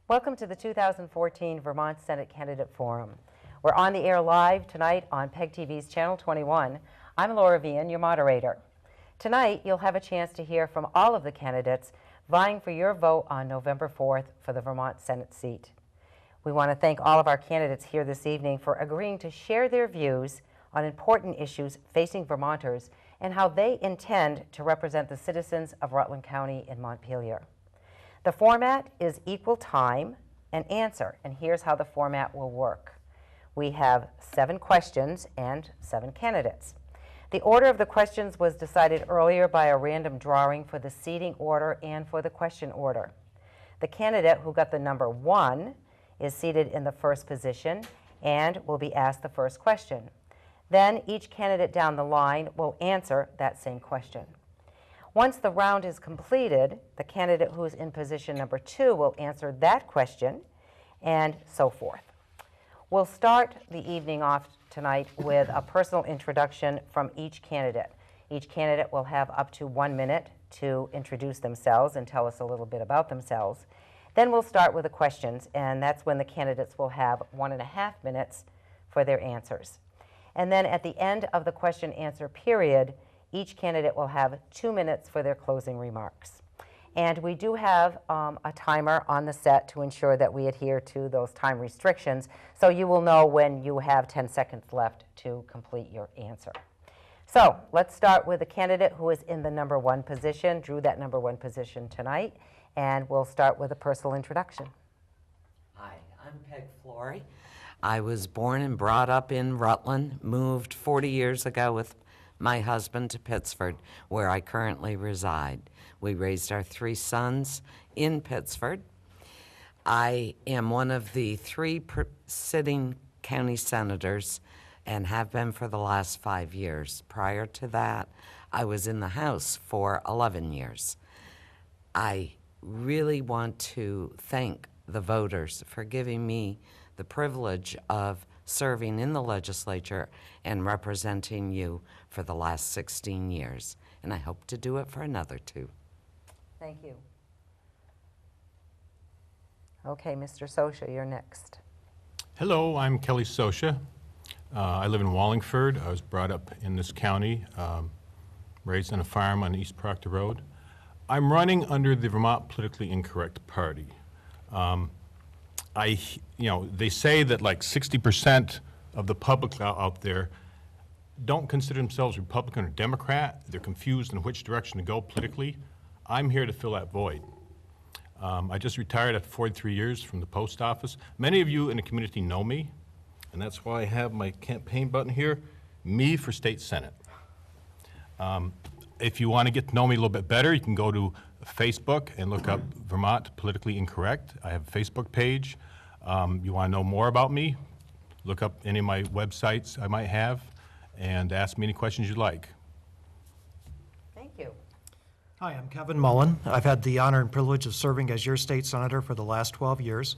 Welcome to the 2014 Vermont Senate Candidate Forum. We're on the air live tonight on PEG TV's Channel 21. I'm Laura Vian, your moderator. Tonight, you'll have a chance to hear from all of the candidates vying for your vote on November 4th for the Vermont Senate seat. We want to thank all of our candidates here this evening for agreeing to share their views on important issues facing Vermonters and how they intend to represent the citizens of Rutland County and Montpelier. The format is equal time and answer, and here's how the format will work. We have 7 questions and 7 candidates. The order of the questions was decided earlier by a random drawing for the seating order and for the question order. The candidate who got the number 1 is seated in the first position and will be asked the first question. Then each candidate down the line will answer that same question. Once the round is completed, the candidate who is in position number 2 will answer that question, and so forth. We'll start the evening off tonight with a personal introduction from each candidate. Each candidate will have up to 1 minute to introduce themselves and tell us a little bit about themselves. Then we'll start with the questions, and that's when the candidates will have 1.5 minutes for their answers. And then at the end of the question-answer period, each candidate will have 2 minutes for their closing remarks. And we do have a timer on the set to ensure that we adhere to those time restrictions, so you will know when you have 10 seconds left to complete your answer. So let's start with the candidate who is in the number 1 position, drew that number 1 position tonight, and we'll start with a personal introduction. Hi, I'm Peg Flory. I was born and brought up in Rutland, moved 40 years ago with my husband to Pittsford, where I currently reside. We raised our 3 sons in Pittsford. I am one of the 3 sitting county senators and have been for the last 5 years. Prior to that, I was in the House for 11 years. I really want to thank the voters for giving me the privilege of serving in the legislature and representing you for the last 16 years. And I hope to do it for another 2. Thank you. Okay, Mr. Socia, you're next. Hello, I'm Kelly Socia. I live in Wallingford. I was brought up in this county, raised on a farm on East Proctor Road. I'm running under the Vermont Politically Incorrect Party. They say that like 60% of the public out there don't consider themselves Republican or Democrat. They're confused in which direction to go politically. I'm here to fill that void. I just retired after 43 years from the post office. Many of you in the community know me, and that's why I have my campaign button here, me for state senate. If you want to get to know me a little bit better, you can go to Facebook and look up Vermont Politically Incorrect. I have a Facebook page. You want to know more about me, look up any of my websites I might have and ask me any questions you'd like. Thank you. Hi, I'm Kevin Mullen. I've had the honor and privilege of serving as your state senator for the last 12 years.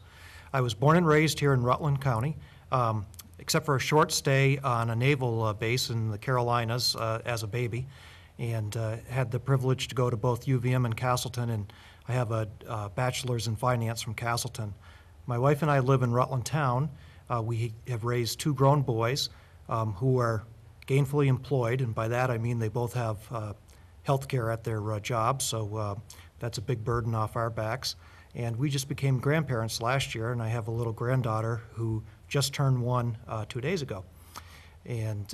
I was born and raised here in Rutland County, except for a short stay on a naval base in the Carolinas as a baby, and had the privilege to go to both UVM and Castleton, and I have a bachelor's in finance from Castleton. My wife and I live in Rutland Town. We have raised 2 grown boys who are gainfully employed, and by that I mean they both have health care at their jobs, so that's a big burden off our backs. And we just became grandparents last year, and I have a little granddaughter who just turned 1 2 days ago. And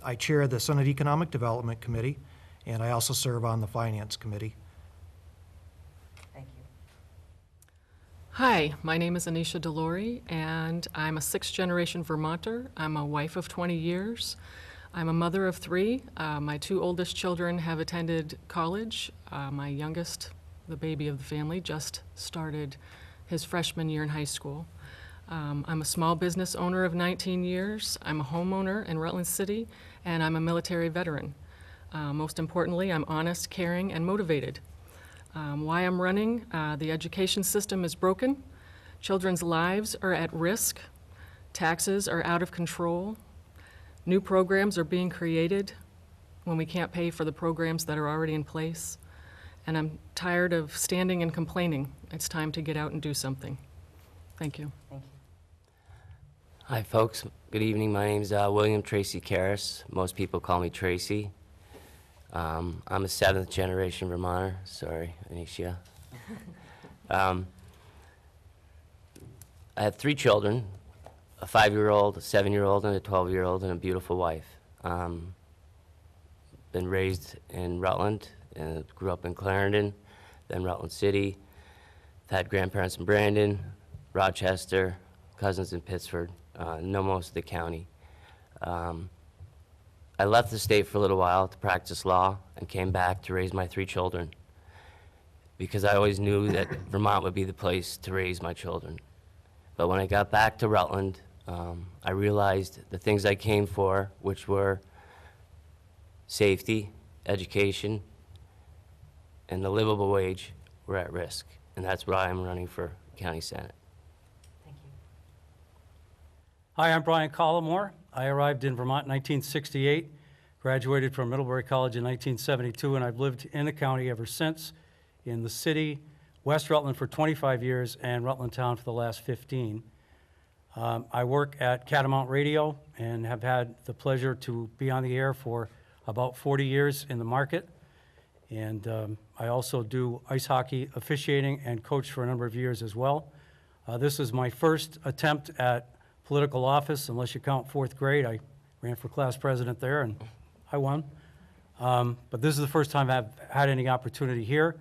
I chair the Senate Economic Development Committee, and I also serve on the Finance Committee. Thank you. Hi, my name is Anisha Delory, and I'm a 6th-generation Vermonter. I'm a wife of 20 years. I'm a mother of 3. My 2 oldest children have attended college. My youngest, the baby of the family, just started his freshman year in high school. I'm a small business owner of 19 years. I'm a homeowner in Rutland City, and I'm a military veteran. Most importantly, I'm honest, caring, and motivated. Why I'm running, the education system is broken. Children's lives are at risk. Taxes are out of control. New programs are being created when we can't pay for the programs that are already in place. And I'm tired of standing and complaining. It's time to get out and do something. Thank you. Thank you. Hi, folks. Good evening. My name's William Tracy Karras. Most people call me Tracy. I'm a 7th generation Vermonter. Sorry, Anisha. I have 3 children, a 5-year-old, a 7-year-old, and a 12-year-old, and a beautiful wife. Been raised in Rutland, and grew up in Clarendon, then Rutland City. I've had grandparents in Brandon, Rochester, cousins in Pittsford. Know most of the county. I left the state for a little while to practice law and came back to raise my 3 children because I always knew that Vermont would be the place to raise my children. But when I got back to Rutland, I realized the things I came for, which were safety, education, and the livable wage, were at risk. And that's why I'm running for county senate. Thank you. Hi, I'm Brian Collmore. I arrived in Vermont in 1968, graduated from Middlebury College in 1972, and I've lived in the county ever since, in the city, West Rutland for 25 years, and Rutland Town for the last 15. I work at Catamount Radio and have had the pleasure to be on the air for about 40 years in the market. And I also do ice hockey officiating and coach for a number of years as well. This is my first attempt at political office, unless you count 4th grade. I ran for class president there, and I won. But this is the first time I've had any opportunity here,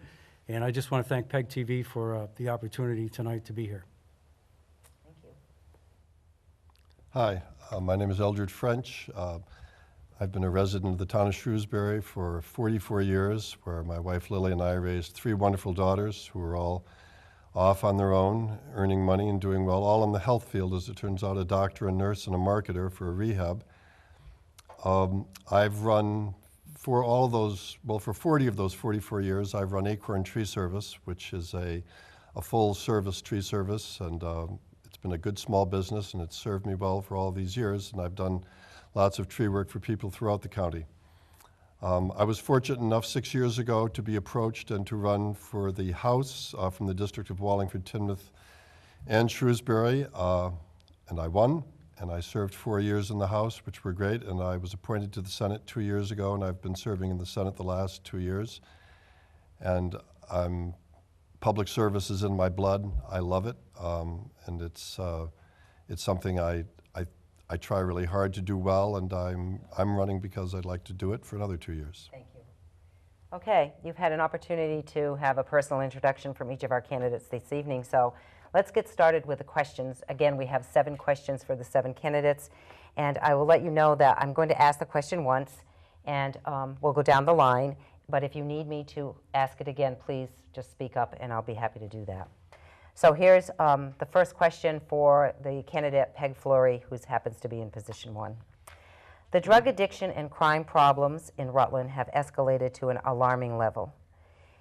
and I just want to thank PEG TV for the opportunity tonight to be here. Thank you. Hi, my name is Eldred French. I've been a resident of the town of Shrewsbury for 44 years, where my wife Lily and I raised 3 wonderful daughters who are all off on their own, earning money and doing well, all in the health field, as it turns out, a doctor, a nurse, and a marketer for a rehab. I've run for all of those, well, for 40 of those 44 years, I've run Acorn Tree Service, which is a full-service tree service, and it's been a good small business, and it's served me well for all these years, and I've done lots of tree work for people throughout the county. I was fortunate enough 6 years ago to be approached and to run for the House from the District of Wallingford, Teignmouth, and Shrewsbury, and I won, and I served 4 years in the House, which were great, and I was appointed to the Senate 2 years ago, and I've been serving in the Senate the last 2 years. And public service is in my blood. I love it, and it's something I try really hard to do well, and I'm running because I'd like to do it for another 2 years. Thank you. Okay, you've had an opportunity to have a personal introduction from each of our candidates this evening, so let's get started with the questions. Again, we have 7 questions for the 7 candidates, and I will let you know that I'm going to ask the question once, and we'll go down the line, but if you need me to ask it again, please just speak up, and I'll be happy to do that. So here's the first question for the candidate, Peg Fleury, who happens to be in position 1. The drug addiction and crime problems in Rutland have escalated to an alarming level,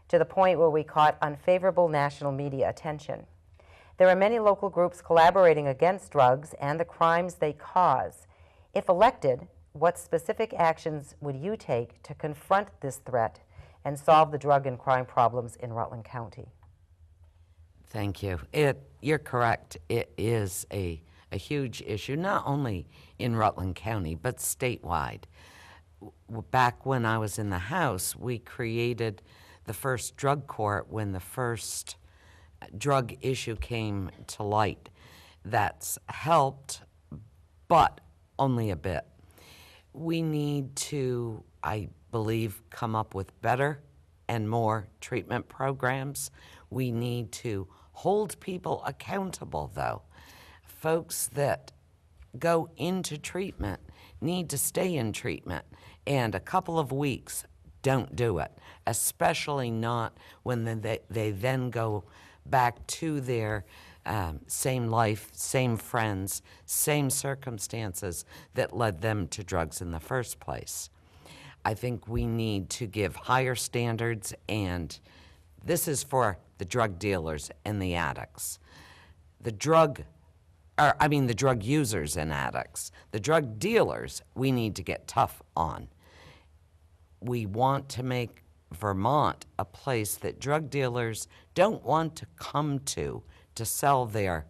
to the point where we caught unfavorable national media attention. There are many local groups collaborating against drugs and the crimes they cause. If elected, what specific actions would you take to confront this threat and solve the drug and crime problems in Rutland County? Thank you. You're correct. It is a huge issue, not only in Rutland County, but statewide. Back when I was in the House, we created the first drug court when the first drug issue came to light. That's helped, but only a bit. We need to, I believe, come up with better and more treatment programs. We need to hold people accountable, though. Folks that go into treatment need to stay in treatment, and a couple of weeks don't do it, especially not when they then go back to their same life, same friends, same circumstances that led them to drugs in the first place. I think we need to give higher standards, and this is for the drug dealers and the addicts. The drug users and addicts. The drug dealers, we need to get tough on. We want to make Vermont a place that drug dealers don't want to come to sell their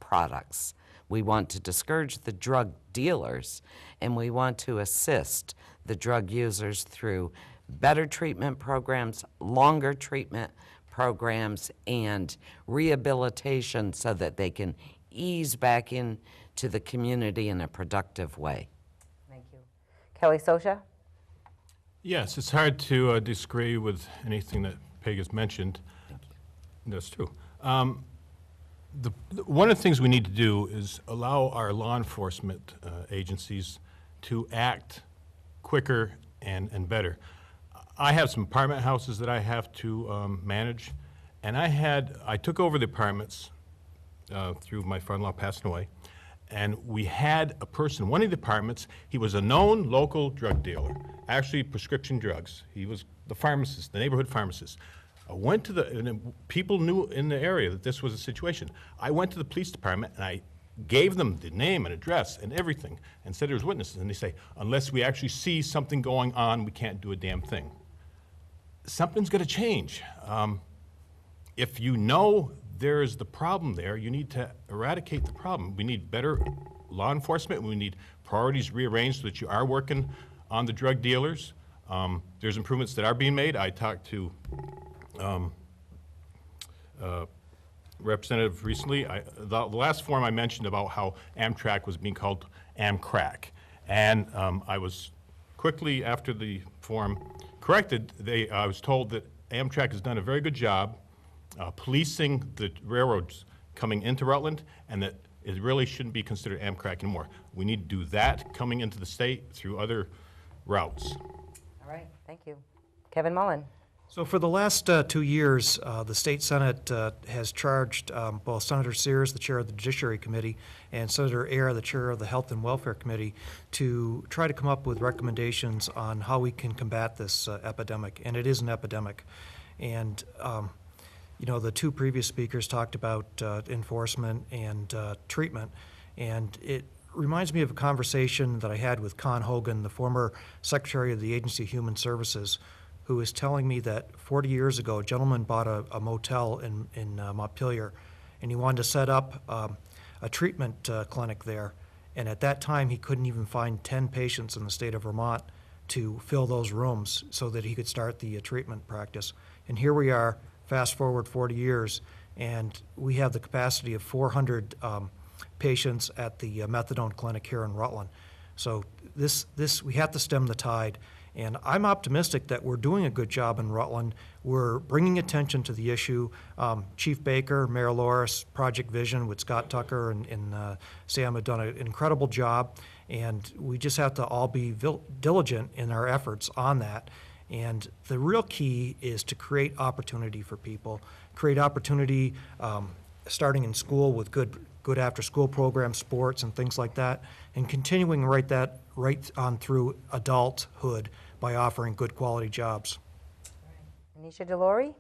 products. We want to discourage the drug dealers, and we want to assist the drug users through better treatment programs, longer treatment programs, and rehabilitation so that they can ease back into the community in a productive way. Thank you. Kelly Sosha? Yes, it's hard to disagree with anything that Peg has mentioned. That's true. One of the things we need to do is allow our law enforcement agencies to act quicker and better. I have some apartment houses that I have to manage, and I took over the apartments through my father-in-law passing away, and we had a person, one of the apartments, he was a known local drug dealer, actually prescription drugs. He was the pharmacist, the neighborhood pharmacist. I went to and people knew in the area that this was a situation. I went to the police department and I gave them the name and address and everything and said there was witnesses, and they say, unless we actually see something going on, we can't do a damn thing. Something's gonna change. If you know there's the problem there, you need to eradicate the problem. We need better law enforcement. We need priorities rearranged so that you are working on the drug dealers. There's improvements that are being made. I talked to representative recently. The last forum I mentioned about how Amtrak was being called Amcrack. And I was quickly, after the forum, corrected. I was told that Amtrak has done a very good job policing the railroads coming into Rutland, and that it really shouldn't be considered Amtrak anymore. We need to do that coming into the state through other routes. All right, thank you. Kevin Mullen? So for the last 2 years, the State Senate has charged both Senator Sears, the chair of the Judiciary Committee, and Senator Ayer, the chair of the Health and Welfare Committee, to try to come up with recommendations on how we can combat this epidemic, and it is an epidemic. And you know, the two previous speakers talked about enforcement and treatment, and it reminds me of a conversation that I had with Con Hogan, the former Secretary of the Agency of Human Services, who was telling me that 40 years ago, a gentleman bought a motel in Montpelier, and he wanted to set up a treatment clinic there. And at that time, he couldn't even find 10 patients in the state of Vermont to fill those rooms so that he could start the treatment practice. And here we are, fast forward 40 years, and we have the capacity of 400 patients at the methadone clinic here in Rutland. So we have to stem the tide. And I'm optimistic that we're doing a good job in Rutland. We're bringing attention to the issue. Chief Baker, Mayor Loris, Project Vision with Scott Tucker and Sam have done an incredible job. And we just have to all be diligent in our efforts on that. And the real key is to create opportunity for people, create opportunity starting in school with good after-school programs, sports, and things like that, and continuing right on through adulthood by offering good quality jobs. Anisha DeLaurie?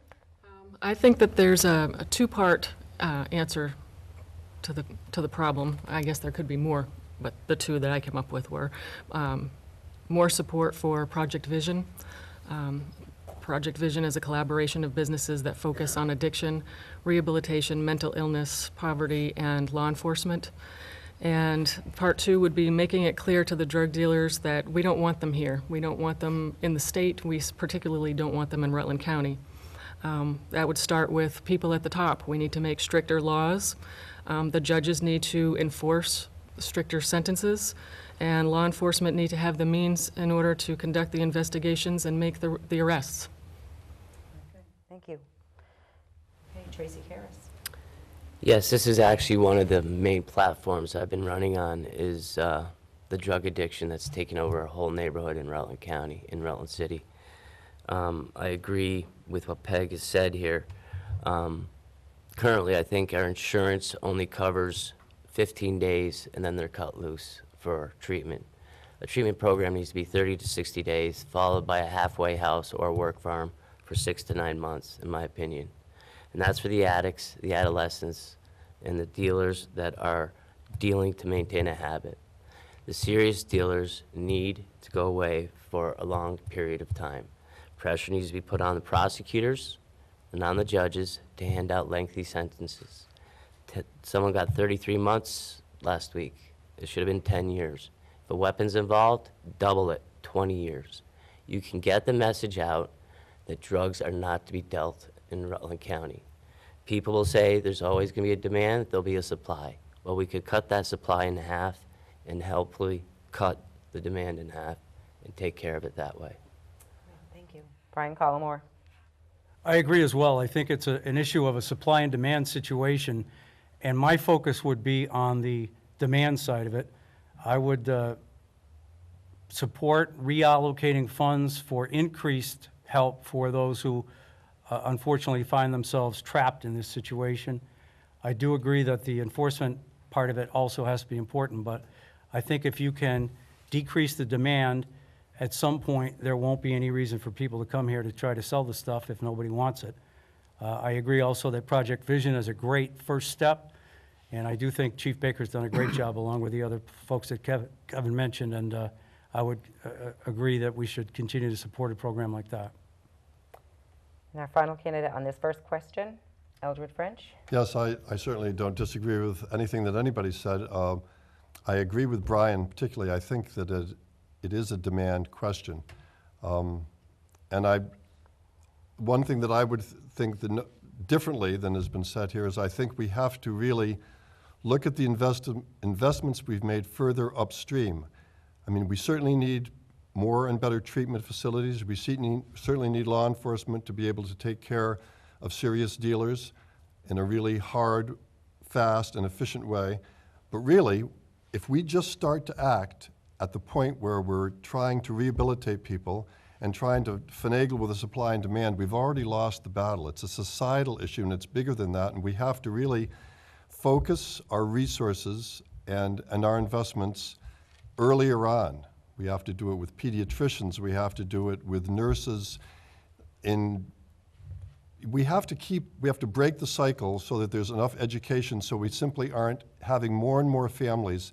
I think that there's a two-part answer to the problem. I guess there could be more, but the two that I came up with were more support for Project Vision. Project Vision is a collaboration of businesses that focus on addiction, rehabilitation, mental illness, poverty, and law enforcement. And part two would be making it clear to the drug dealers that we don't want them here. We don't want them in the state. We particularly don't want them in Rutland County. That would start with people at the top. We need to make stricter laws. The judges need to enforce stricter sentences, and law enforcement need to have the means in order to conduct the investigations and make the arrests. Okay, thank you. Okay, Tracy Harris. Yes, this is actually one of the main platforms I've been running on, is the drug addiction that's taken over a whole neighborhood in Rutland County, in Rutland City. I agree with what Peg has said here. Currently, I think our insurance only covers 15 days, and then they're cut loose for treatment. A treatment program needs to be 30 to 60 days, followed by a halfway house or work farm for 6 to 9 months, in my opinion. And that's for the addicts, the adolescents, and the dealers that are dealing to maintain a habit. The serious dealers need to go away for a long period of time. Pressure needs to be put on the prosecutors and on the judges to hand out lengthy sentences, to someone got 33 months last week. It should have been 10 years. If a weapon's involved, double it, 20 years. You can get the message out that drugs are not to be dealt in Rutland County. People will say there's always going to be a demand, there'll be a supply. Well, we could cut that supply in half and hopefully cut the demand in half and take care of it that way. Thank you. Brian Collmore. I agree as well. I think it's an issue of a supply and demand situation, and my focus would be on the demand side of it. I would support reallocating funds for increased help for those who unfortunately find themselves trapped in this situation. I do agree that the enforcement part of it also has to be important, but I think if you can decrease the demand, at some point, there won't be any reason for people to come here to try to sell the stuff if nobody wants it. I agree also that Project Vision is a great first step, and I do think Chief Baker's done a great job along with the other folks that Kevin mentioned, and I would agree that we should continue to support a program like that. And our final candidate on this first question, Eldred French. Yes, I certainly don't disagree with anything that anybody said. I agree with Brian particularly. I think that it is a demand question. And one thing that I would think differently than has been said here is I think we have to really look at the investments we've made further upstream. I mean, we certainly need more and better treatment facilities. We certainly need law enforcement to be able to take care of serious dealers in a really hard, fast, and efficient way. But really, if we just start to act at the point where we're trying to rehabilitate people and trying to finagle with the supply and demand, we've already lost the battle. It's a societal issue, and it's bigger than that, and we have to really focus our resources and our investments earlier on. We have to do it with pediatricians. We have to do it with nurses. We have to break the cycle so that there's enough education so we simply aren't having more and more families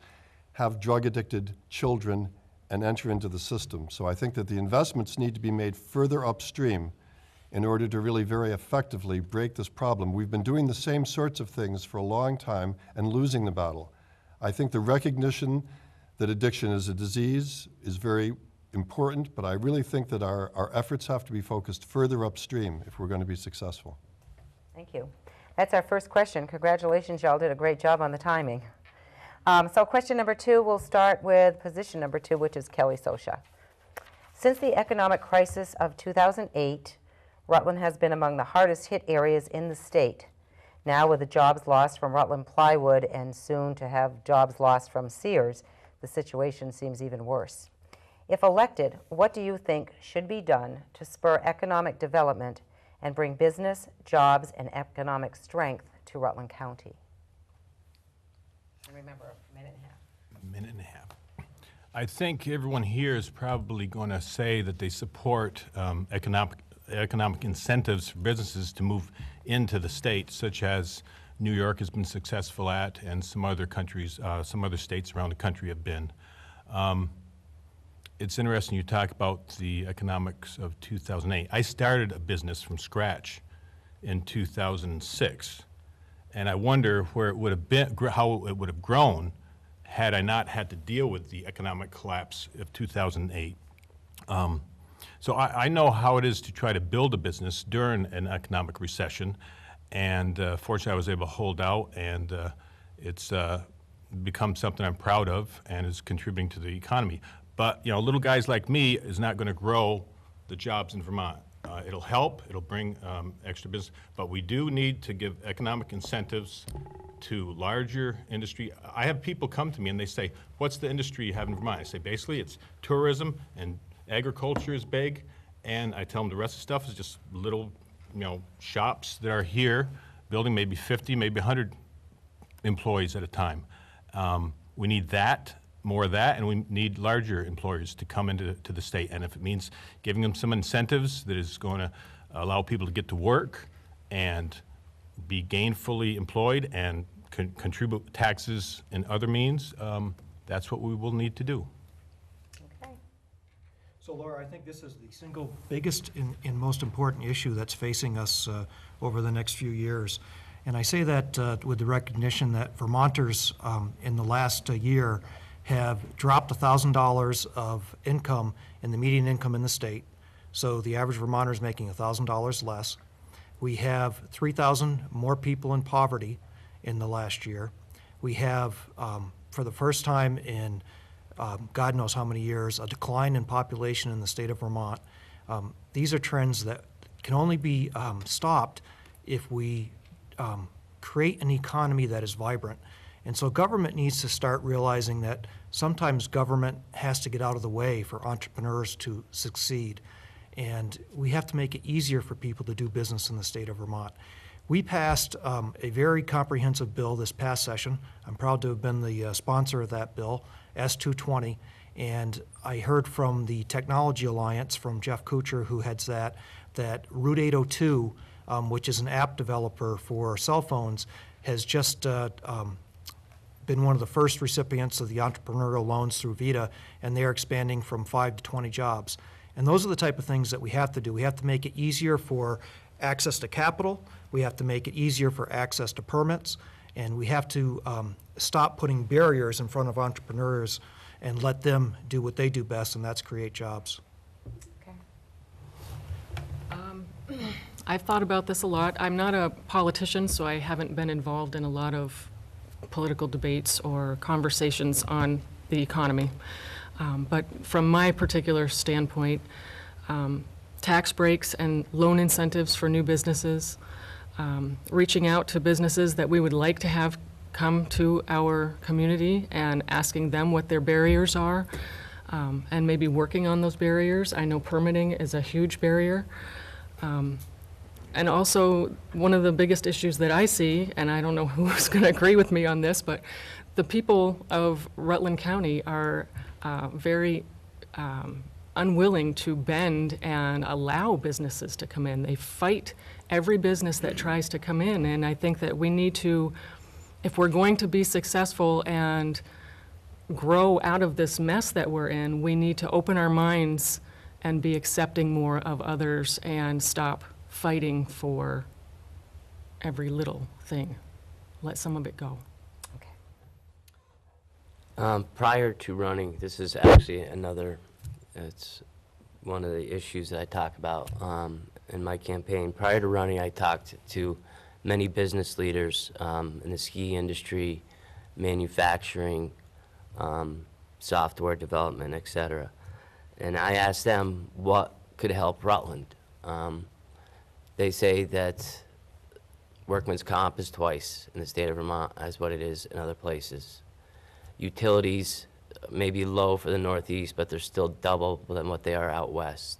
have drug-addicted children and enter into the system. So I think that the investments need to be made further upstream in order to really very effectively break this problem. We've been doing the same sorts of things for a long time and losing the battle. I think the recognition that addiction is a disease is very important, but I really think that our efforts have to be focused further upstream if we're going to be successful. Thank you. That's our first question. Congratulations, y'all did a great job on the timing. So question number 2, we'll start with position number 2, which is Kelly Sosha. Since the economic crisis of 2008, Rutland has been among the hardest hit areas in the state. Now with the jobs lost from Rutland Plywood and soon to have jobs lost from Sears, the situation seems even worse. If elected, what do you think should be done to spur economic development and bring business, jobs, and economic strength to Rutland County? And remember, a minute and a half. Minute and a half. I think everyone here is probably going to say that they support economic incentives for businesses to move into the state, such as New York has been successful at, and some other countries, some other states around the country have been. It's interesting you talk about the economics of 2008. I started a business from scratch in 2006, and I wonder where it would have been, how it would have grown had I not had to deal with the economic collapse of 2008. So I know how it is to try to build a business during an economic recession, and fortunately I was able to hold out, and it's become something I'm proud of and is contributing to the economy. But little guys like me is not going to grow the jobs in Vermont. It'll help, it'll bring extra business, but we do need to give economic incentives to larger industry. I have people come to me and they say, what's the industry you have in Vermont? I say, basically it's tourism and agriculture is big, and I tell them the rest of the stuff is just little shops that are here, building maybe 50, maybe 100 employees at a time. We need that, more of that, and we need larger employers to come into the state. And if it means giving them some incentives that is going to allow people to get to work and be gainfully employed and contribute taxes and other means, that's what we will need to do. Okay. So Laura, I think this is the single biggest and most important issue that's facing us over the next few years. And I say that with the recognition that Vermonters in the last year have dropped $1,000 of income in the median income in the state. So the average Vermonter is making $1,000 less. We have 3,000 more people in poverty in the last year. We have, for the first time in God knows how many years, a decline in population in the state of Vermont. These are trends that can only be stopped if we create an economy that is vibrant. And so government needs to start realizing that sometimes government has to get out of the way for entrepreneurs to succeed. And we have to make it easier for people to do business in the state of Vermont. We passed a very comprehensive bill this past session. I'm proud to have been the sponsor of that bill, S220. And I heard from the Technology Alliance, from Jeff Kuchar, who heads that Route 802, which is an app developer for cell phones, has just been one of the first recipients of the entrepreneurial loans through VITA, and they're expanding from 5 to 20 jobs. And those are the type of things that we have to do. We have to make it easier for access to capital, we have to make it easier for access to permits, and we have to stop putting barriers in front of entrepreneurs and let them do what they do best, and that's create jobs. I've thought about this a lot. I'm not a politician, so I haven't been involved in a lot of political debates or conversations on the economy. But from my particular standpoint, tax breaks and loan incentives for new businesses, reaching out to businesses that we would like to have come to our community and asking them what their barriers are, and maybe working on those barriers. I know permitting is a huge barrier. And also, one of the biggest issues that I see, and I don't know who's going to agree with me on this, but the people of Rutland County are very unwilling to bend and allow businesses to come in. They fight every business that tries to come in, and I think that we need to, if we're going to be successful and grow out of this mess that we're in, we need to open our minds and be accepting more of others and stop fighting for every little thing. Let some of it go. Prior to running, this is actually it's one of the issues that I talk about in my campaign. Prior to running, I talked to many business leaders in the ski industry, manufacturing, software development, etc. And I asked them what could help Rutland. They say that workman's comp is twice in the state of Vermont as what it is in other places. Utilities may be low for the Northeast, but they're still double than what they are out west.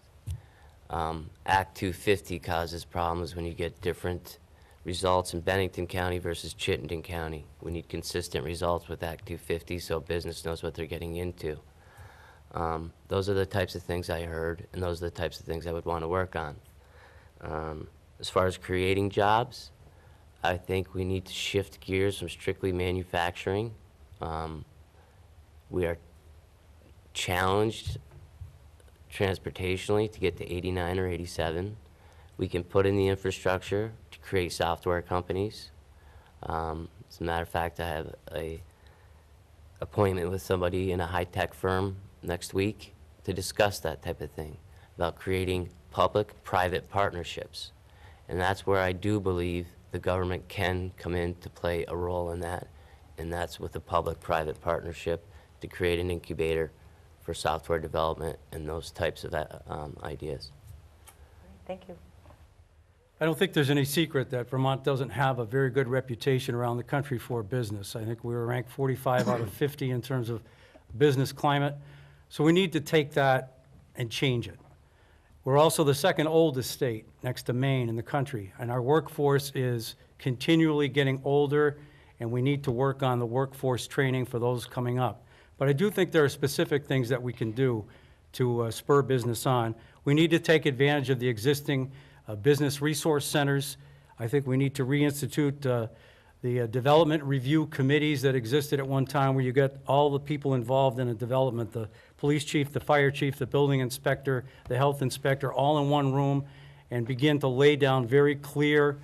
Act 250 causes problems when you get different results in Bennington County versus Chittenden County. We need consistent results with Act 250 so business knows what they're getting into. Those are the types of things I heard, and those are the types of things I would want to work on. As far as creating jobs, I think we need to shift gears from strictly manufacturing. We are challenged transportationally to get to 89 or 87. We can put in the infrastructure to create software companies. As a matter of fact, I have an appointment with somebody in a high-tech firm next week to discuss that type of thing, about creating public-private partnerships. And that's where I do believe the government can come in to play a role in that, and that's with a public-private partnership to create an incubator for software development and those types of ideas. Thank you. I don't think there's any secret that Vermont doesn't have a very good reputation around the country for business. I think we were ranked 45 out of 50 in terms of business climate. So we need to take that and change it. We're also the second oldest state next to Maine in the country, and our workforce is continually getting older, and we need to work on the workforce training for those coming up. But I do think there are specific things that we can do to spur business on. We need to take advantage of the existing business resource centers. I think we need to reinstitute the development review committees that existed at one time, where you get all the people involved in a development, the police chief, the fire chief, the building inspector, the health inspector, all in one room, and begin to lay down very clear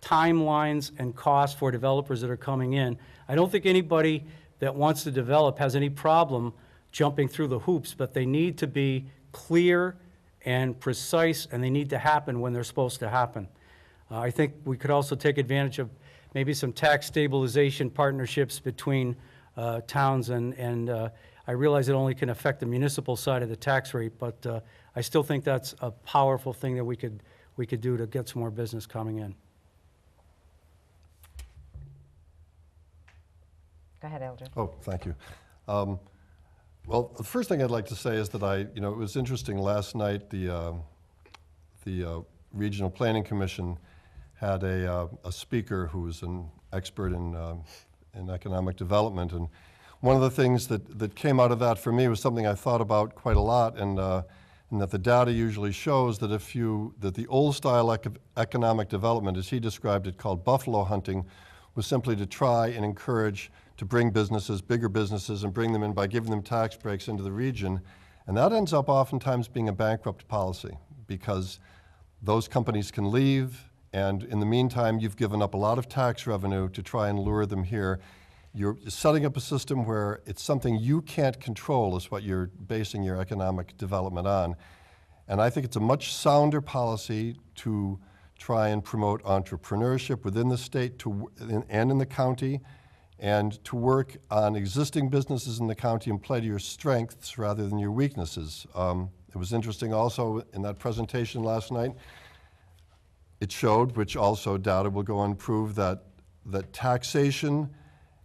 timelines and costs for developers that are coming in. I don't think anybody that wants to develop has any problem jumping through the hoops, but they need to be clear and precise, and they need to happen when they're supposed to happen. I think we could also take advantage of maybe some tax stabilization partnerships between towns, and I realize it only can affect the municipal side of the tax rate, but I still think that's a powerful thing that we could do to get some more business coming in. Go ahead, Eldred. Oh, thank you. Well, the first thing I'd like to say is that it was interesting last night, the Regional Planning Commission had a speaker who was an expert in economic development, and one of the things that came out of that for me was something I thought about quite a lot, and that the data usually shows that that the old style economic development, as he described it, called buffalo hunting, was simply to try and encourage to bring businesses, bigger businesses, and bring them in by giving them tax breaks into the region. And that ends up oftentimes being a bankrupt policy, because those companies can leave, and in the meantime, you've given up a lot of tax revenue to try and lure them here. You're setting up a system where it's something you can't control is what you're basing your economic development on. And I think it's a much sounder policy to try and promote entrepreneurship within the state and in the county, and to work on existing businesses in the county and play to your strengths rather than your weaknesses. It was interesting also in that presentation last night, it showed, which also data will go and prove, that taxation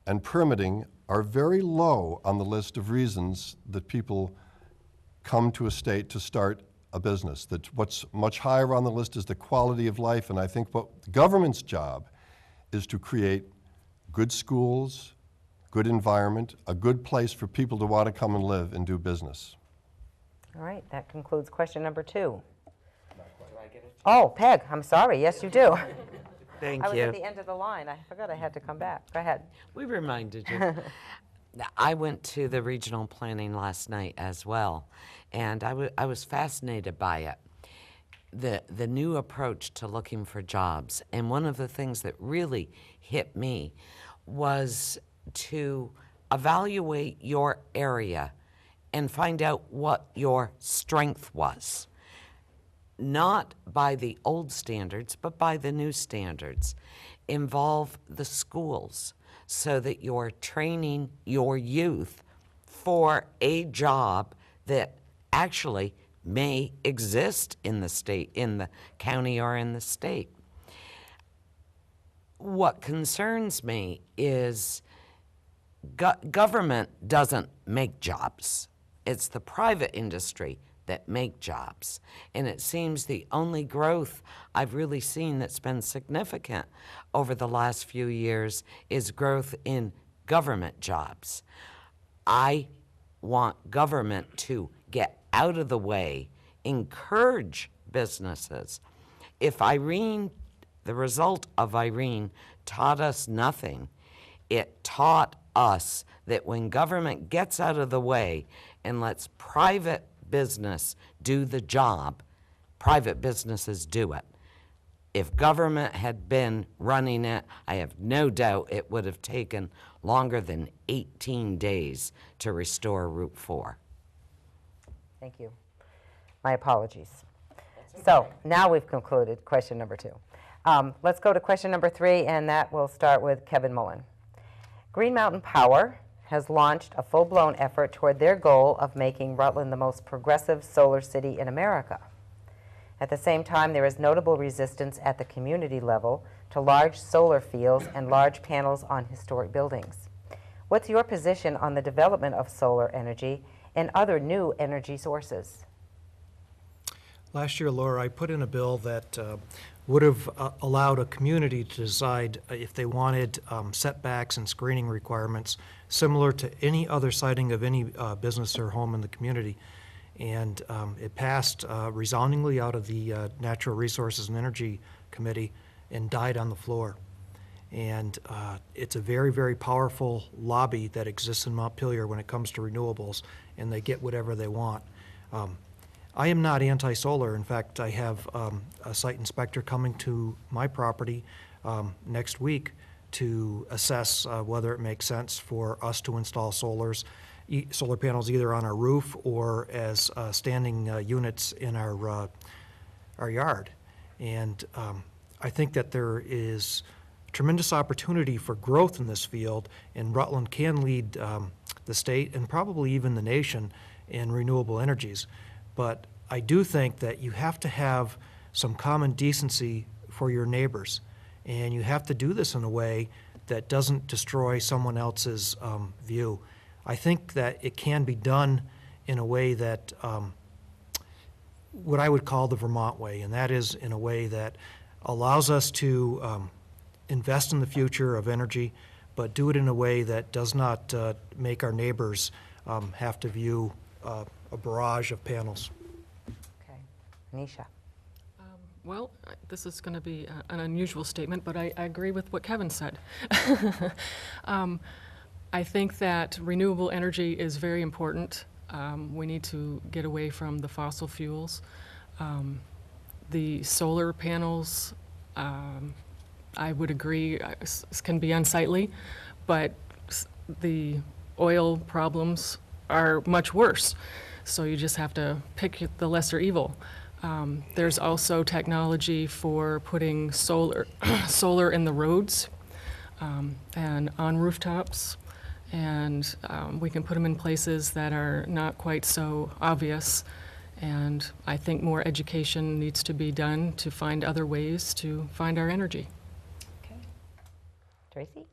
and permitting are very low on the list of reasons that people come to a state to start a business. That what's much higher on the list is the quality of life, and I think what the government's job is to create good schools, good environment, a good place for people to want to come and live and do business. All right, that concludes question number 2. Oh, Peg, I'm sorry. Yes, you do. Thank I was you. at the end of the line. I forgot I had to come back. Go ahead. We reminded you. I went to the regional planning last night as well, and I was fascinated by it. The new approach to looking for jobs. And one of the things that really hit me was to evaluate your area and find out what your strength was. Not by the old standards, but by the new standards. Involve the schools so that you're training your youth for a job that actually may exist in the state, in the county, or in the state. What concerns me is government doesn't make jobs. It's the private industry that make jobs. And it seems the only growth I've really seen that's been significant over the last few years is growth in government jobs. I want government to get out of the way, encourage businesses. If the result of Irene taught us nothing, it taught us that when government gets out of the way and lets private business do the job, private businesses do it. If government had been running it, I have no doubt it would have taken longer than 18 days to restore Route 4. Thank you. My apologies. So now we've concluded question number 2. Let's go to question number 3, and that will start with Kevin Mullen. Green Mountain Power has launched a full-blown effort toward their goal of making Rutland the most progressive solar city in America. At the same time, there is notable resistance at the community level to large solar fields and large panels on historic buildings. What's your position on the development of solar energy and other new energy sources? Last year, Laura, I put in a bill that would have allowed a community to decide if they wanted setbacks and screening requirements similar to any other siting of any business or home in the community. And it passed resoundingly out of the Natural Resources and Energy Committee and died on the floor. And it's a very, very powerful lobby that exists in Montpelier when it comes to renewables, and they get whatever they want. I am not anti-solar. In fact, I have a site inspector coming to my property next week to assess whether it makes sense for us to install solar panels either on our roof or as standing units in our yard. And I think that there is tremendous opportunity for growth in this field, and Rutland can lead the state and probably even the nation in renewable energies. But I do think that you have to have some common decency for your neighbors, and you have to do this in a way that doesn't destroy someone else's view. I think that it can be done in a way that what I would call the Vermont way, and that is in a way that allows us to invest in the future of energy, but do it in a way that does not make our neighbors have to view a barrage of panels. Okay. Anisha? Well, this is going to be an unusual statement, but I agree with what Kevin said. I think that renewable energy is very important. We need to get away from the fossil fuels. The solar panels, I would agree, can be unsightly, but the oil problems are much worse. So you just have to pick the lesser evil. There's also technology for putting solar in the roads and on rooftops, and we can put them in places that are not quite so obvious. And I think more education needs to be done to find other ways to find our energy. Okay. Tracy?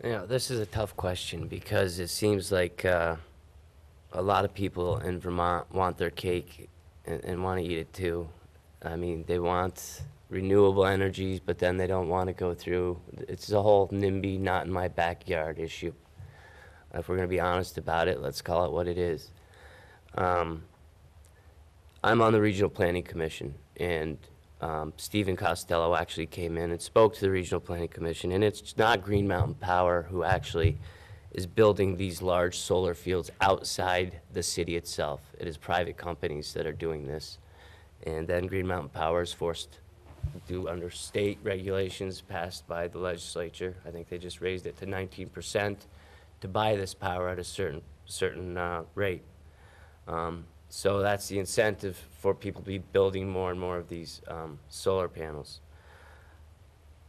You know, this is a tough question because it seems like a lot of people in Vermont want their cake and want to eat it too. I mean, they want renewable energies, but then they don't want to go through, it's a whole NIMBY, not in my backyard issue. If we're going to be honest about it, let's call it what it is. I'm on the Regional Planning Commission, and Stephen Costello actually came in and spoke to the Regional Planning Commission, and it's not Green Mountain Power who actually is building these large solar fields outside the city itself. It is private companies that are doing this. And then Green Mountain Power is forced to do under state regulations passed by the legislature. I think they just raised it to 19% to buy this power at a certain rate. So that's the incentive for people to be building more and more of these solar panels.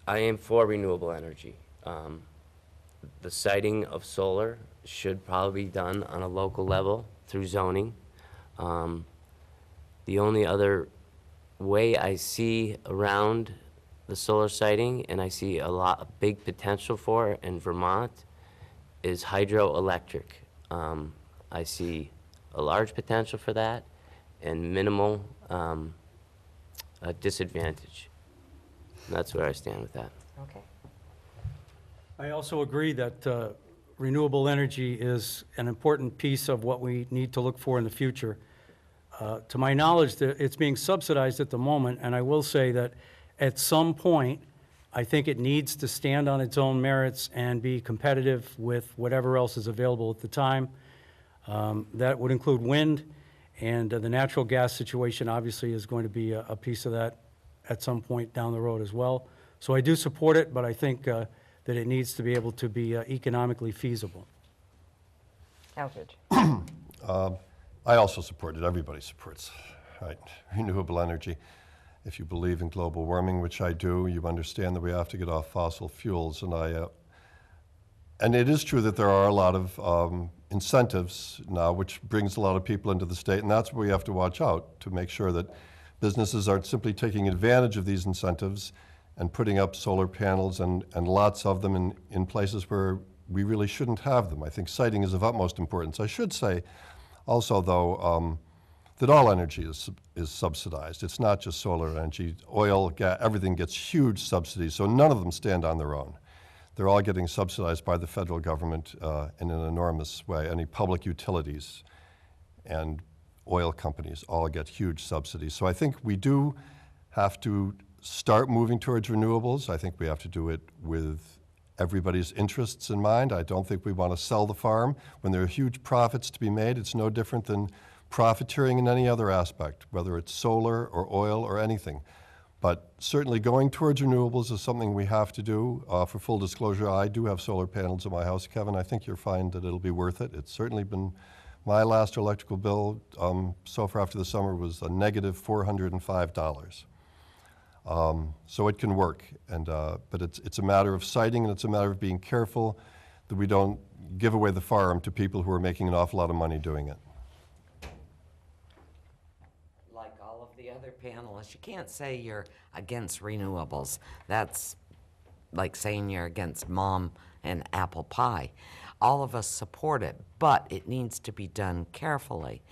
I am for renewable energy. The siting of solar should probably be done on a local level through zoning. The only other way I see around the solar siting, and I see a big potential for it in Vermont, is hydroelectric. I see a large potential for that and minimal disadvantage. And that's where I stand with that. Okay. I also agree that renewable energy is an important piece of what we need to look for in the future. To my knowledge, it's being subsidized at the moment, and I will say that at some point, I think it needs to stand on its own merits and be competitive with whatever else is available at the time. That would include wind, and the natural gas situation obviously is going to be a piece of that at some point down the road as well. So I do support it, but I think that it needs to be able to be economically feasible. Eldridge? I also support it. Everybody supports renewable energy. If you believe in global warming, which I do, you understand that we have to get off fossil fuels. And it is true that there are a lot of incentives now, which brings a lot of people into the state, and that's where we have to watch out to make sure that businesses aren't simply taking advantage of these incentives and putting up solar panels and lots of them in places where we really shouldn't have them. I think siting is of utmost importance. I should say also, though, that all energy is subsidized. It's not just solar energy. Oil, gas, everything gets huge subsidies, so none of them stand on their own. They're all getting subsidized by the federal government in an enormous way. Any public utilities and oil companies all get huge subsidies. So I think we do have to start moving towards renewables. I think we have to do it with everybody's interests in mind. I don't think we want to sell the farm. When there are huge profits to be made, it's no different than profiteering in any other aspect, whether it's solar or oil or anything. But certainly going towards renewables is something we have to do. For full disclosure, I do have solar panels in my house. Kevin, I think you'll find that it'll be worth it. It's certainly been, my last electrical bill so far after the summer was a negative $405. So it can work, but it's a matter of siting, and it's a matter of being careful that we don't give away the farm to people who are making an awful lot of money doing it. Like all of the other panelists, you can't say you're against renewables. That's like saying you're against mom and apple pie. All of us support it, but it needs to be done carefully.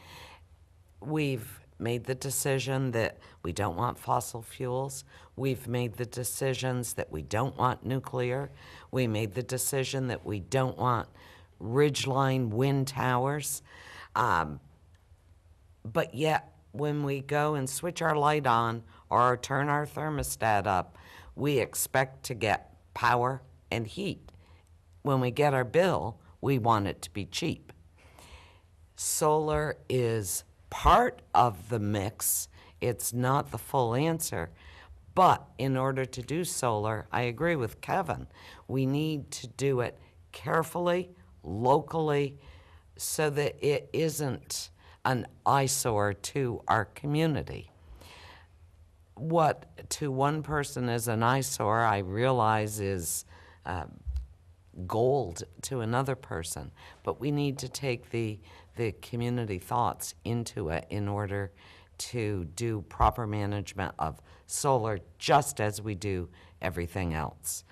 We've made the decision that we don't want fossil fuels. We've made the decisions that we don't want nuclear. We made the decision that we don't want ridgeline wind towers. But yet, when we go and switch our light on or turn our thermostat up, we expect to get power and heat. When we get our bill, we want it to be cheap. Solar is part of the mix. It's not the full answer. But in order to do solar, I agree with Kevin, we need to do it carefully, locally, so that it isn't an eyesore to our community. What to one person is an eyesore, I realize is gold to another person. But we need to take the community thoughts into it in order to do proper management of solar, just as we do everything else.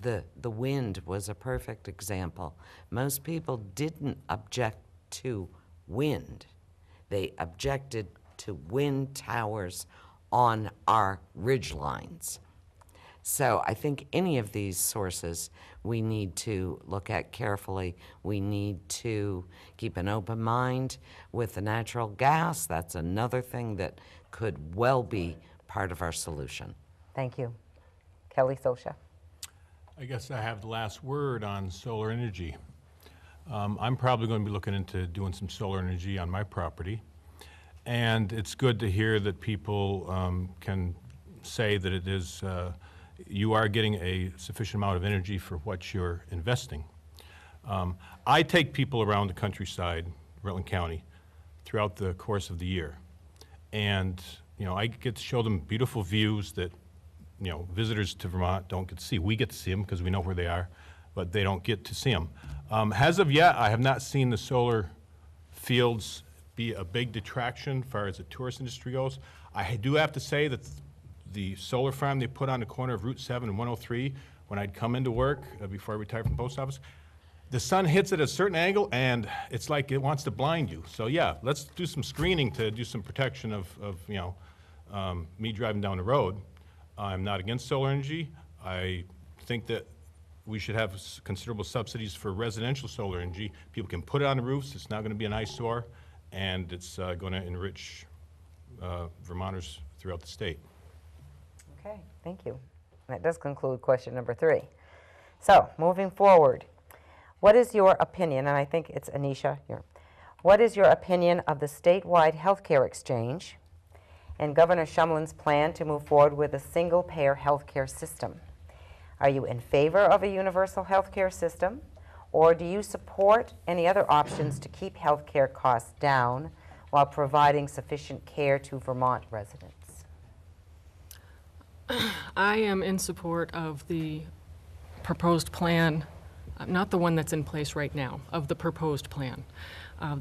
The wind was a perfect example. Most people didn't object to wind. They objected to wind towers on our ridge lines. So I think any of these sources we need to look at carefully. We need to keep an open mind with the natural gas. That's another thing that could well be part of our solution. Thank you. Kelly Sosha. I guess I have the last word on solar energy. I'm probably going to be looking into doing some solar energy on my property. And it's good to hear that people can say that it is, you are getting a sufficient amount of energy for what you're investing. I take people around the countryside, Rutland County, throughout the course of the year. And, you know, I get to show them beautiful views that, you know, visitors to Vermont don't get to see. We get to see them because we know where they are, but they don't get to see them. As of yet, I have not seen the solar fields be a big detraction as far as the tourist industry goes. I do have to say that the solar farm they put on the corner of Route 7 and 103, when I'd come into work before I retired from the post office, the sun hits it at a certain angle and it's like it wants to blind you. So yeah, let's do some screening to do some protection of you know, me driving down the road. I'm not against solar energy. I think that we should have considerable subsidies for residential solar energy. People can put it on the roofs. It's not going to be an eyesore, and it's going to enrich Vermonters throughout the state. Okay, thank you. That does conclude question number 3. So, moving forward, what is your opinion, and I think it's Anisha here, what is your opinion of the statewide healthcare exchange and Governor Shumlin's plan to move forward with a single-payer healthcare system? Are you in favor of a universal healthcare system, or do you support any other options to keep healthcare costs down while providing sufficient care to Vermont residents? I am in support of the proposed plan, not the one that's in place right now, of the proposed plan,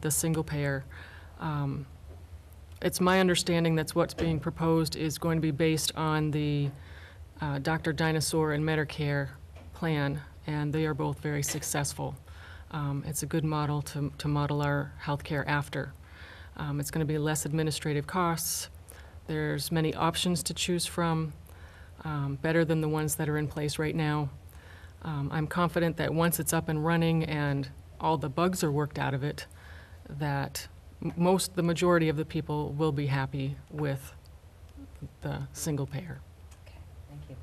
the single payer. It's my understanding that what's being proposed is going to be based on the Dr. Dinosaur and Medicare plan, and they are both very successful. It's a good model to model our healthcare after. It's going to be less administrative costs. There's many options to choose from, better than the ones that are in place right now. I'm confident that once it's up and running and all the bugs are worked out of it, that the majority of the people will be happy with the single payer. Okay, thank you.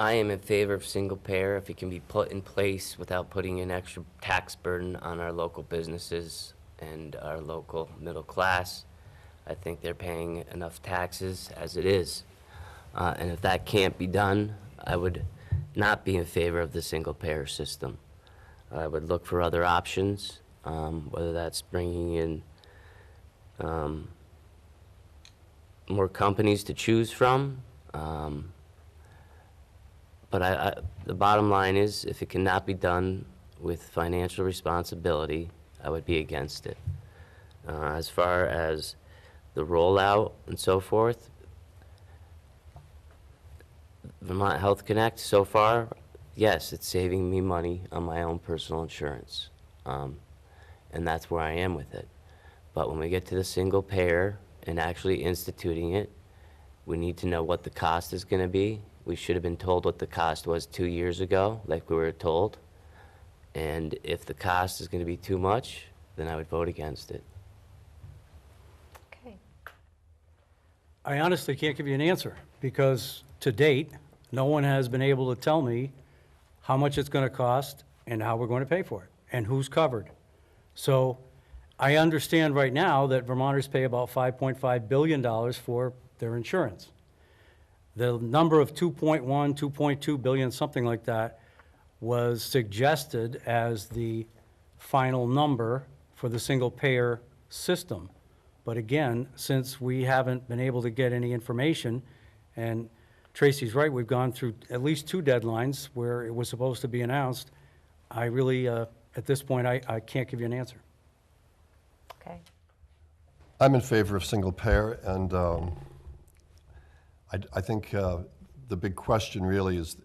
I am in favor of single payer if it can be put in place without putting an extra tax burden on our local businesses and our local middle class. I think they're paying enough taxes as it is. And if that can't be done, I would not be in favor of the single-payer system. I would look for other options, whether that's bringing in more companies to choose from. But the bottom line is, if it cannot be done with financial responsibility, I would be against it. As far as the rollout and so forth, Vermont Health Connect, so far, yes, it's saving me money on my own personal insurance. And that's where I am with it. But when we get to the single payer and actually instituting it, we need to know what the cost is going to be. We should have been told what the cost was 2 years ago, like we were told. And if the cost is going to be too much, then I would vote against it. Okay. I honestly can't give you an answer, because to date, no one has been able to tell me how much it's going to cost and how we're going to pay for it, and who's covered. So I understand right now that Vermonters pay about $5.5 billion for their insurance. The number of 2.1, 2.2 billion, something like that, was suggested as the final number for the single-payer system. But again, since we haven't been able to get any information, and Tracy's right, we've gone through at least 2 deadlines where it was supposed to be announced, I really, at this point, I can't give you an answer. Okay. I'm in favor of single payer, and I think the big question really is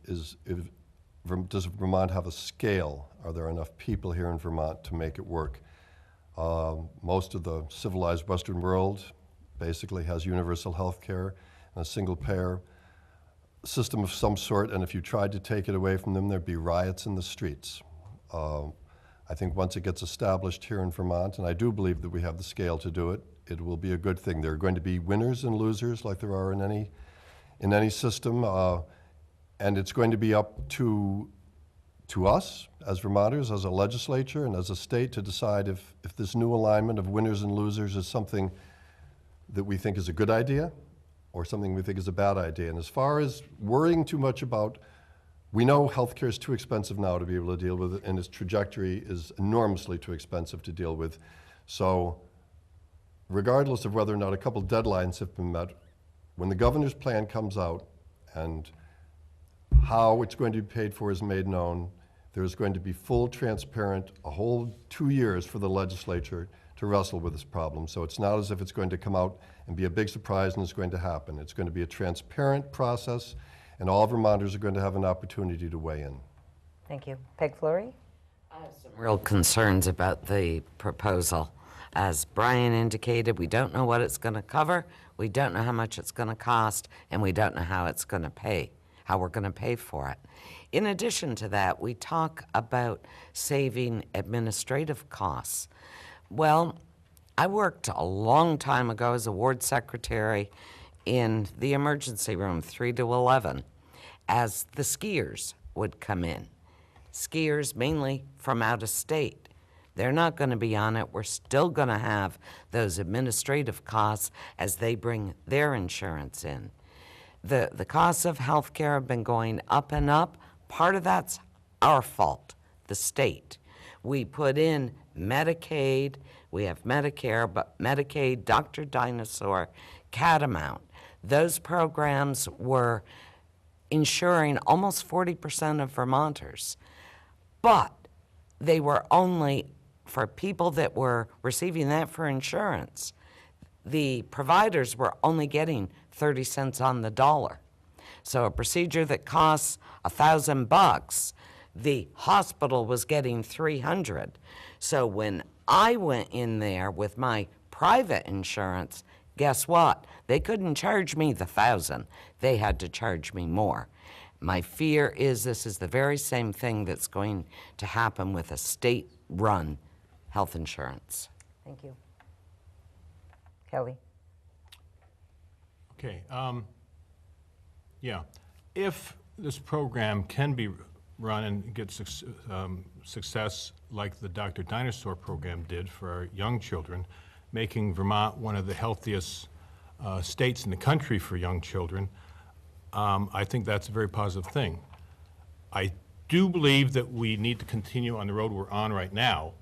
does Vermont have a scale? Are there enough people here in Vermont to make it work? Most of the civilized Western world basically has universal health care and a single payer system of some sort, and if you tried to take it away from them, there'd be riots in the streets. I think once it gets established here in Vermont, and I do believe that we have the scale to do it, it will be a good thing. There are going to be winners and losers like there are in any system, and it's going to be up to us as Vermonters, as a legislature and as a state, to decide if this new alignment of winners and losers is something that we think is a good idea or something we think is a bad idea. And as far as worrying too much about, we know healthcare is too expensive now to be able to deal with it, and its trajectory is enormously too expensive to deal with. So regardless of whether or not a couple deadlines have been met, when the governor's plan comes out and how it's going to be paid for is made known, there's going to be full, transparent, a whole 2 years for the legislature to wrestle with this problem. So it's not as if it's going to come out and be a big surprise and it's going to happen. It's going to be a transparent process, and all Vermonters are going to have an opportunity to weigh in. Thank you. Peg Fleury? I have some real concerns about the proposal. As Brian indicated, we don't know what it's going to cover, we don't know how much it's going to cost, and we don't know how it's going to pay, how we're going to pay for it. In addition to that, we talk about saving administrative costs. Well, I worked a long time ago as a ward secretary in the emergency room, 3 to 11, as the skiers would come in. Skiers mainly from out of state. They're not going to be on it. We're still going to have those administrative costs as they bring their insurance in. The costs of health care have been going up and up. Part of that's our fault, the state. We put in Medicaid, we have Medicare, but Medicaid, Dr. Dinosaur, Catamount, those programs were insuring almost 40% of Vermonters. But they were only for people that were receiving that for insurance. The providers were only getting 30 cents on the dollar. So a procedure that costs $1,000, the hospital was getting 300. So when I went in there with my private insurance, guess what? They couldn't charge me the $1,000. They had to charge me more. My fear is this is the very same thing that's going to happen with a state-run health insurance. Thank you. Kelly? Okay, yeah. If this program can be run and get success like the Dr. Dinosaur program did for our young children, making Vermont one of the healthiest states in the country for young children, I think that's a very positive thing. I do believe that we need to continue on the road we're on right now.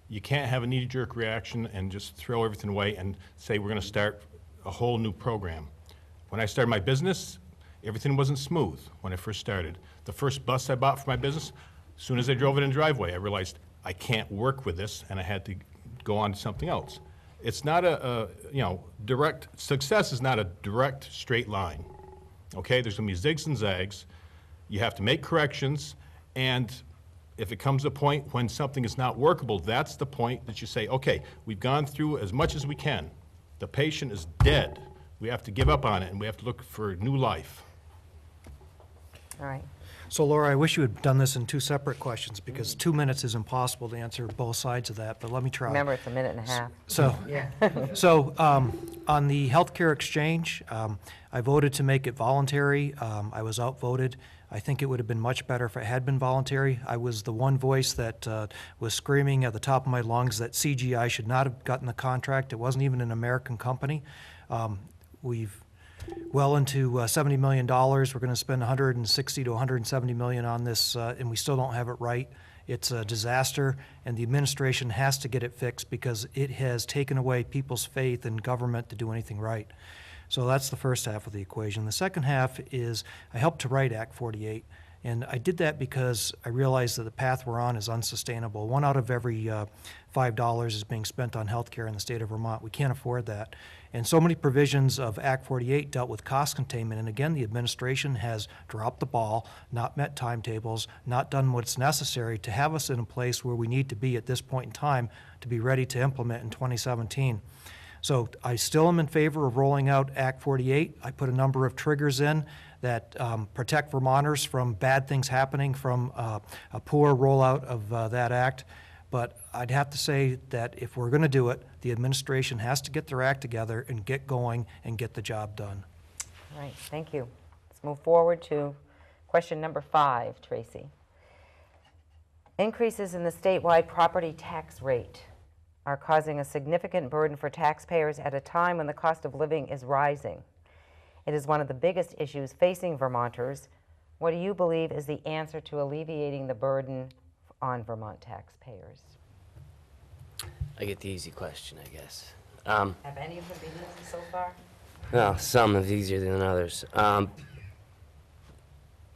You can't have a knee-jerk reaction and just throw everything away and say we're going to start a whole new program. When I started my business, everything wasn't smooth when I first started. The first bus I bought for my business, as soon as I drove it in the driveway, I realized I can't work with this, and I had to go on to something else. It's not direct, success is not a direct straight line, okay? There's gonna be zigs and zags. You have to make corrections, and if it comes to a point when something is not workable, that's the point that you say, okay, we've gone through as much as we can. The patient is dead. We have to give up on it, and we have to look for new life. All right. So Laura, I wish you had done this in 2 separate questions, because 2 minutes is impossible to answer both sides of that, but let me try. Remember, it's a minute and a half. So, on the healthcare exchange, I voted to make it voluntary. I was outvoted. I think it would have been much better if it had been voluntary. I was the one voice that was screaming at the top of my lungs that CGI should not have gotten the contract. It wasn't even an American company. We've well into $70 million. We're going to spend 160 to 170 million on this, and we still don't have it right. It's a disaster, and the administration has to get it fixed because it has taken away people's faith in government to do anything right. So that's the first half of the equation. The second half is I helped to write Act 48, and I did that because I realized that the path we're on is unsustainable. 1 out of every $5 is being spent on health care in the state of Vermont. We can't afford that. And so many provisions of Act 48 dealt with cost containment, and again, the administration has dropped the ball, not met timetables, not done what's necessary to have us in a place where we need to be at this point in time to be ready to implement in 2017. So I still am in favor of rolling out Act 48. I put a number of triggers in that protect Vermonters from bad things happening from a poor rollout of that act. But I'd have to say that if we're going to do it, the administration has to get their act together and get going and get the job done. All right, thank you. Let's move forward to question number 5, Tracy. Increases in the statewide property tax rate are causing a significant burden for taxpayers at a time when the cost of living is rising. It is one of the biggest issues facing Vermonters. What do you believe is the answer to alleviating the burden on Vermont taxpayers? I get the easy question, I guess. Have any of them been easy so far? Well, some are easier than others.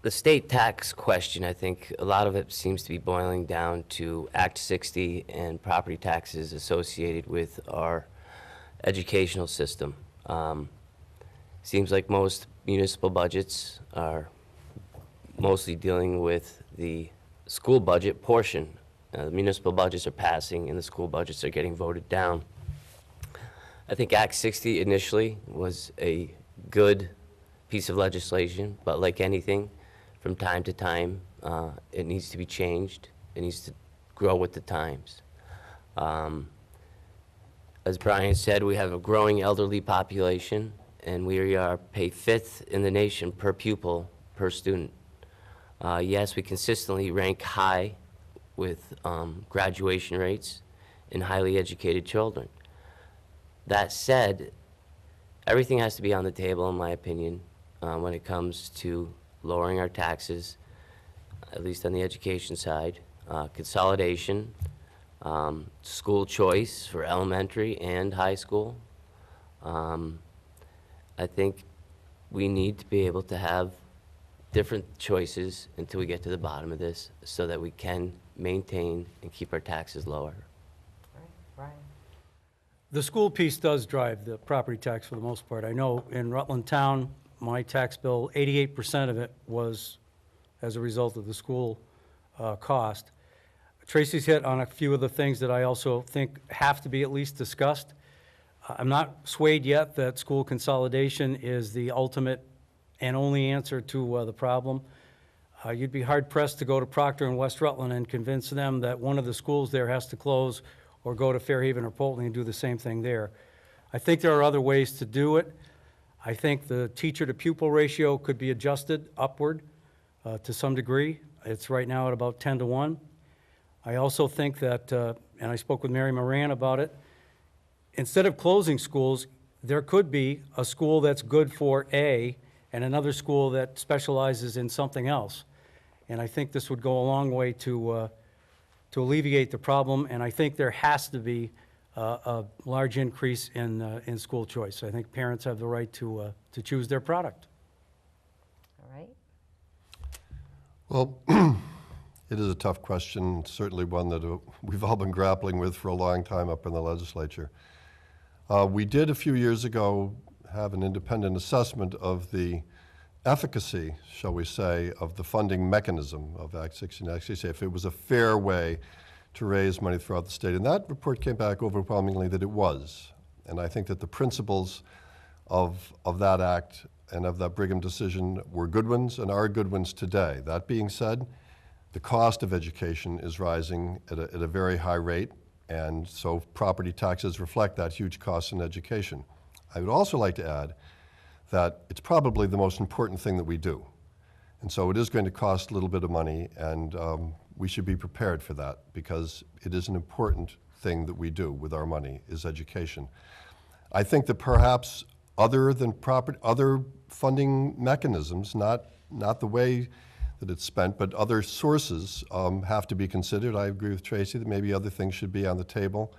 The state tax question, I think a lot of it seems to be boiling down to Act 60 and property taxes associated with our educational system. Seems like most municipal budgets are mostly dealing with the school budget portion. The municipal budgets are passing and the school budgets are getting voted down. I think Act 60 initially was a good piece of legislation, but like anything, from time to time, it needs to be changed. It needs to grow with the times. As Brian said, we have a growing elderly population, and we are paid 5th in the nation per pupil per student. Yes, we consistently rank high with graduation rates and highly educated children. That said, everything has to be on the table, in my opinion, when it comes to lowering our taxes, at least on the education side, consolidation, school choice for elementary and high school. I think we need to be able to have different choices until we get to the bottom of this so that we can maintain and keep our taxes lower. Brian? The school piece does drive the property tax for the most part. I know in Rutland Town, my tax bill, 88% of it was as a result of the school cost. Tracy's hit on a few of the things that I also think have to be at least discussed. I'm not swayed yet that school consolidation is the ultimate and only answer to the problem. You'd be hard-pressed to go to Proctor and West Rutland and convince them that one of the schools there has to close or go to Fairhaven or Polton and do the same thing there. I think there are other ways to do it. I think the teacher-to-pupil ratio could be adjusted upward to some degree. It's right now at about 10 to 1. I also think that, and I spoke with Mary Moran about it, instead of closing schools, there could be a school that's good for A and another school that specializes in something else. And I think this would go a long way to alleviate the problem, and I think there has to be a large increase in school choice. I think parents have the right to choose their product. All right. Well, it is a tough question, certainly one that we've all been grappling with for a long time up in the legislature. We did a few years ago have an independent assessment of the efficacy, shall we say, of the funding mechanism of Act 60 and Act 60, if it was a fair way to raise money throughout the state. And that report came back overwhelmingly that it was. And I think that the principles of that act and of that Brigham decision were good ones and are good ones today. That being said, the cost of education is rising at a very high rate, and so property taxes reflect that huge cost in education. I would also like to add that it's probably the most important thing that we do. And so it is going to cost a little bit of money, and we should be prepared for that, because it is an important thing that we do with our money, is education. I think that perhaps other than other funding mechanisms, not the way that it's spent, but other sources have to be considered. I agree with Tracy that maybe other things should be on the table.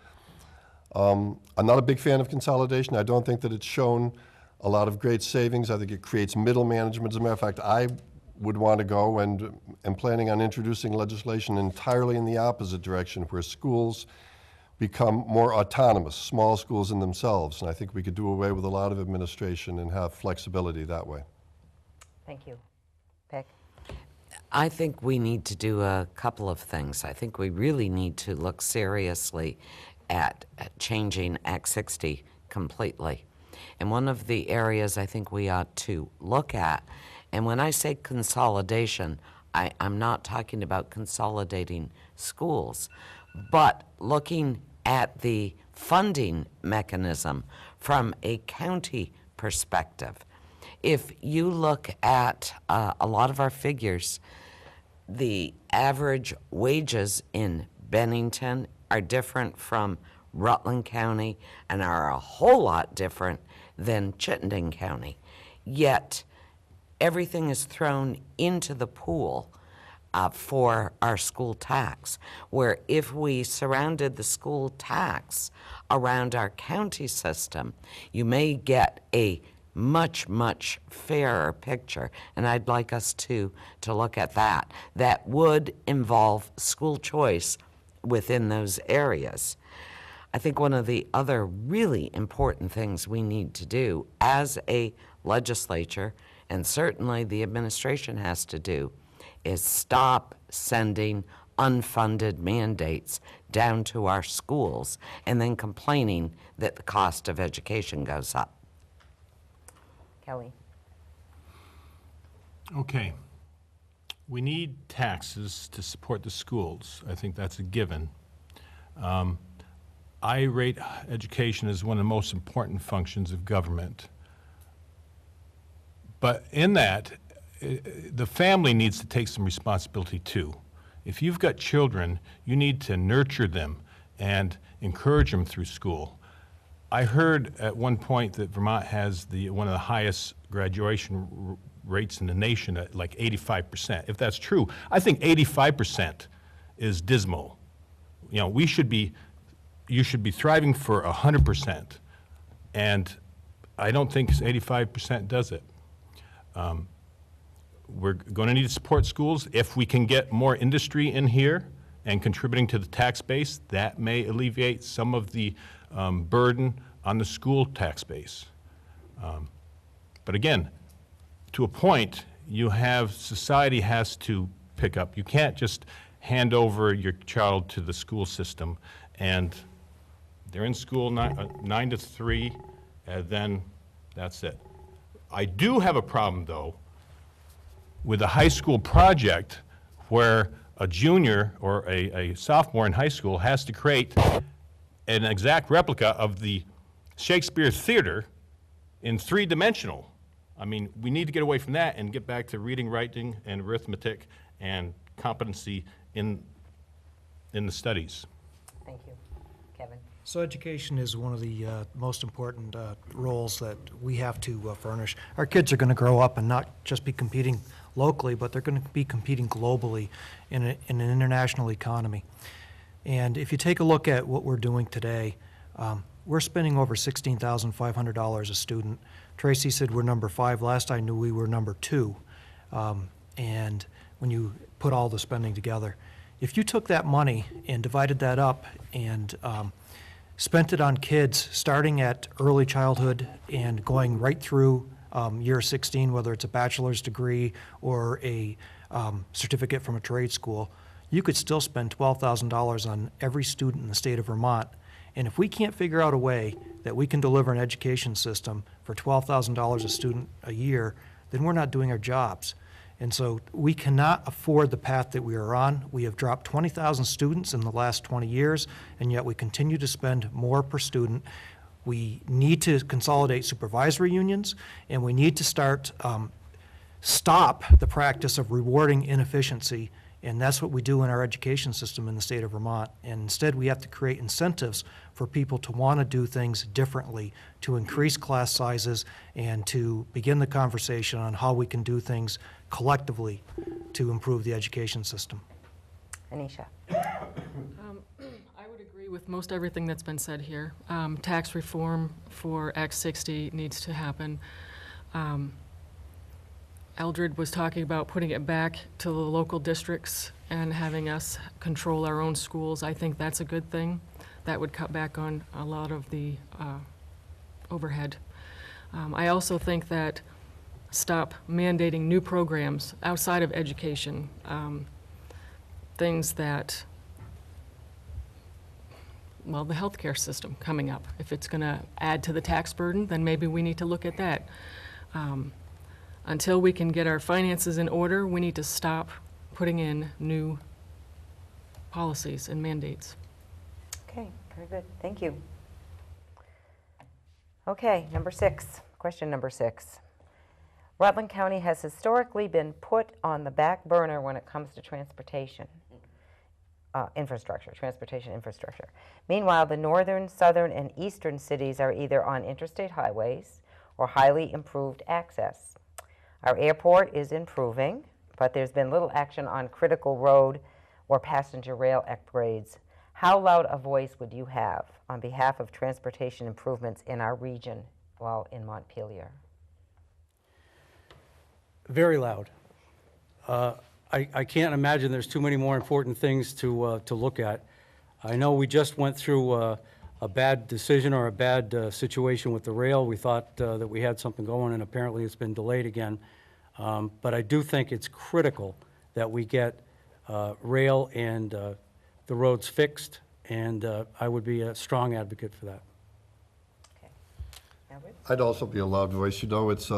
I'm not a big fan of consolidation. I don't think that it's shown a lot of great savings. I think it creates middle management. As a matter of fact, I would want to go and am planning on introducing legislation entirely in the opposite direction, where schools become more autonomous, small schools in themselves. And I think we could do away with a lot of administration and have flexibility that way. Thank you. Peg? I think we need to do a couple of things. I think we really need to look seriously at changing Act 60 completely. And one of the areas I think we ought to look at, and when I say consolidation, I'm not talking about consolidating schools, but looking at the funding mechanism from a county perspective. If you look at a lot of our figures, the average wages in Bennington are different from Rutland County and are a whole lot different than Chittenden County. Yet everything is thrown into the pool for our school tax, where if we surrounded the school tax around our county system, you may get a much, much fairer picture, and I'd like us to look at that. That would involve school choice within those areas. I think one of the other really important things we need to do as a legislature, and certainly the administration has to do, is stop sending unfunded mandates down to our schools and then complaining that the cost of education goes up. Kelly? Okay. We need taxes to support the schools. I think that's a given. I rate education as one of the most important functions of government. But in that, the family needs to take some responsibility too. If you've got children, you need to nurture them and encourage them through school. I heard at one point that Vermont has one of the highest graduation rates in the nation at like 85%. If that's true, I think 85% is dismal. You know, you should be thriving for 100%, and I don't think 85% does it. We're going to need to support schools. If we can get more industry in here and contributing to the tax base, that may alleviate some of the burden on the school tax base. But again, to a point, society has to pick up. You can't just hand over your child to the school system and they're in school 9 to 3, and then that's it. I do have a problem, though, with a high school project where a junior or a sophomore in high school has to create an exact replica of the Shakespeare theater in 3-dimensional. I mean, we need to get away from that and get back to reading, writing, and arithmetic and competency in the studies. Thank you. Kevin? So education is one of the most important roles that we have to furnish. Our kids are going to grow up and not just be competing locally, but they're going to be competing globally in an international economy. And if you take a look at what we're doing today, we're spending over $16,500 a student. Tracy said we're number 5. Last I knew we were number 2. And when you put all the spending together, if you took that money and divided that up and spent it on kids starting at early childhood and going right through year 16, whether it's a bachelor's degree or a certificate from a trade school, you could still spend $12,000 on every student in the state of Vermont. And if we can't figure out a way that we can deliver an education system for $12,000 a student a year, then we're not doing our jobs. And so we cannot afford the path that we are on. We have dropped 20,000 students in the last 20 years, and yet we continue to spend more per student. We need to consolidate supervisory unions, and we need to stop the practice of rewarding inefficiency, and that's what we do in our education system in the state of Vermont. And instead, we have to create incentives for people to want to do things differently, to increase class sizes, and to begin the conversation on how we can do things collectively to improve the education system. Anisha. I would agree with most everything that's been said here. Tax reform for Act 60 needs to happen. Eldred was talking about putting it back to the local districts and having us control our own schools. I think that's a good thing. That would cut back on a lot of the overhead. I also think that stop mandating new programs outside of education, things that, well, the healthcare system coming up. If it's going to add to the tax burden, then maybe we need to look at that. Until we can get our finances in order, we need to stop putting in new policies and mandates. Okay, very good. Thank you. Okay, question number 6. Rutland County has historically been put on the back burner when it comes to transportation infrastructure. Meanwhile, the northern, southern, and eastern cities are either on interstate highways or highly improved access. Our airport is improving, but there's been little action on critical road or passenger rail upgrades. How loud a voice would you have on behalf of transportation improvements in our region while in Montpelier? Very loud. I can't imagine there's too many more important things to look at. I know we just went through a bad decision or a bad situation with the rail. We thought that we had something going, and apparently it's been delayed again. But I do think it's critical that we get rail and the roads fixed, and I would be a strong advocate for that. Okay. Albert? I'd also be a loud voice. You know, it's